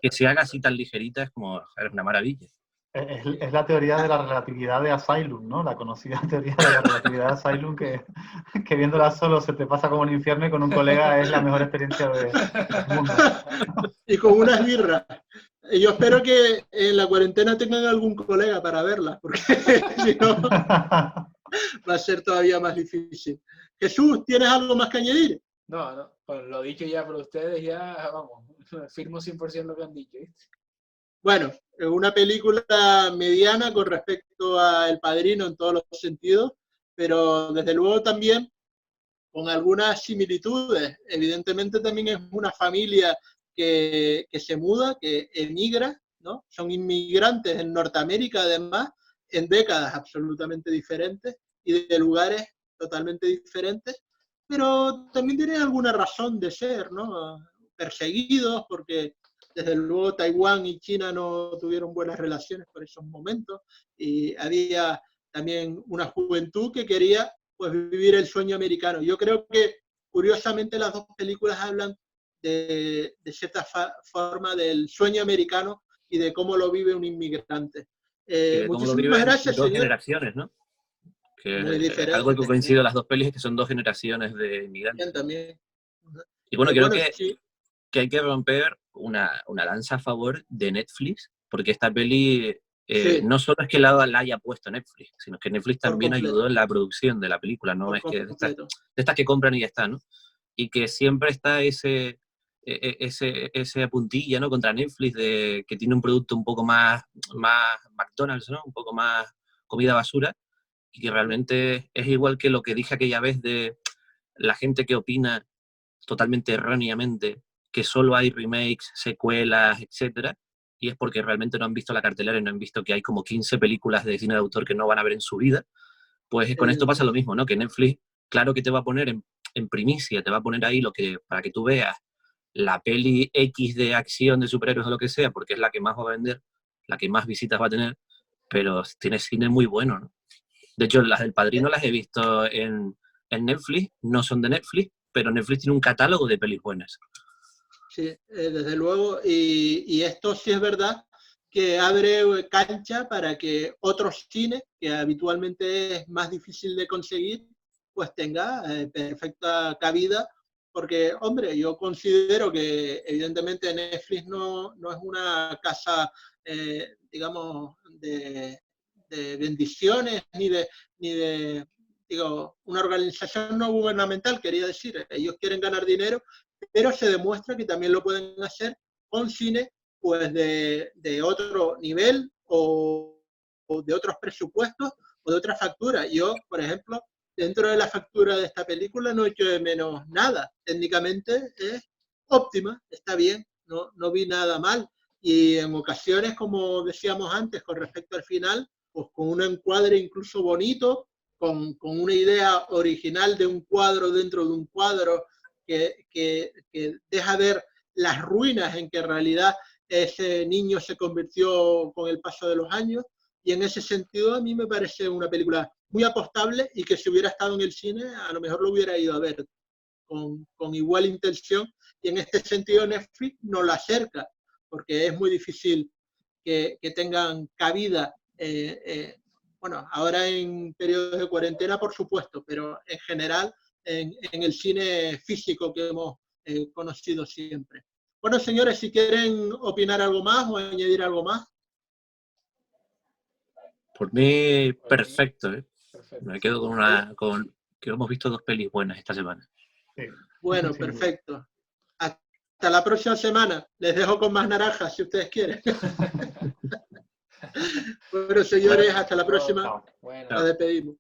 que se haga así tan ligerita, es como, es una maravilla. Es la teoría de la relatividad de Asylum, ¿no? La conocida teoría de la relatividad de Asylum, que viéndola solo se te pasa como un infierno y con un colega es la mejor experiencia del mundo. Y con unas birras. Yo espero que en la cuarentena tengan algún colega para verla, porque si no va a ser todavía más difícil. Jesús, ¿tienes algo más que añadir? No, pues lo dicho ya por ustedes, ya, vamos, firmo 100% lo que han dicho, ¿viste? Bueno, es una película mediana con respecto a El Padrino en todos los sentidos, pero desde luego también con algunas similitudes. Evidentemente también es una familia que se muda, que emigra, ¿no? Son inmigrantes en Norteamérica además, en décadas absolutamente diferentes y de lugares totalmente diferentes, pero también tienen alguna razón de ser, ¿no? Perseguidos porque desde luego Taiwán y China no tuvieron buenas relaciones por esos momentos y había también una juventud que quería pues vivir el sueño americano. Yo creo que curiosamente las dos películas hablan de cierta forma del sueño americano y de cómo lo vive un inmigrante. Y de cómo lo Muchísimas viven gracias, dos señor. generaciones, ¿no? Que Muy algo que diferente. coincido las dos pelis es que son dos generaciones de inmigrantes. También. Y bueno, creo Bueno, sí. que hay que romper una lanza a favor de Netflix, porque esta peli Sí, no solo es que la haya puesto Netflix, sino que Netflix por también ayudó completo. en la producción de la película, no Por es que de completo. estas que compran y ya está, ¿no? Y que siempre está ese puntilla, ¿no? Contra Netflix, de que tiene un producto un poco más McDonald's, ¿no? Un poco más comida basura, y que realmente es igual que lo que dije aquella vez de la gente que opina totalmente erróneamente que solo hay remakes, secuelas, etcétera, y es porque realmente no han visto la cartelera y no han visto que hay como 15 películas de cine de autor que no van a ver en su vida. Pues con esto pasa lo mismo, ¿no? Que Netflix, claro que te va a poner en primicia, te va a poner ahí lo que, para que tú veas la peli X de acción, de superhéroes o lo que sea, porque es la que más va a vender, la que más visitas va a tener, pero tiene cine muy bueno, ¿no? De hecho, las del Padrino las he visto en Netflix, no son de Netflix, pero Netflix tiene un catálogo de pelis buenas. Sí, desde luego, y esto sí es verdad que abre cancha para que otros cines, que habitualmente es más difícil de conseguir, pues tenga perfecta cabida, porque, hombre, yo considero que evidentemente Netflix no es una casa, digamos, de bendiciones, ni de, digo, una organización no gubernamental, quería decir, ellos quieren ganar dinero, pero se demuestra que también lo pueden hacer con cine pues de otro nivel o de otros presupuestos o de otra factura. Yo, por ejemplo, dentro de la factura de esta película no echo de menos nada. Técnicamente es óptima, está bien, no vi nada mal. Y en ocasiones, como decíamos antes, con respecto al final, pues con un encuadre incluso bonito, con una idea original de un cuadro dentro de un cuadro, que deja ver las ruinas en que en realidad ese niño se convirtió con el paso de los años, y en ese sentido a mí me parece una película muy apostable y que si hubiera estado en el cine a lo mejor lo hubiera ido a ver con igual intención, y en este sentido Netflix nos la acerca, porque es muy difícil que tengan cabida, bueno, ahora en periodos de cuarentena por supuesto, pero en general en el cine físico que hemos conocido siempre. Bueno, señores, si quieren opinar algo más o añadir algo más. Por mí, perfecto, ¿eh? Perfecto. Me quedo con que hemos visto dos pelis buenas esta semana. Sí. Bueno, perfecto. hasta la próxima semana. Les dejo con más naranjas si ustedes quieren. Bueno, señores, hasta la próxima. Bueno. Nos despedimos.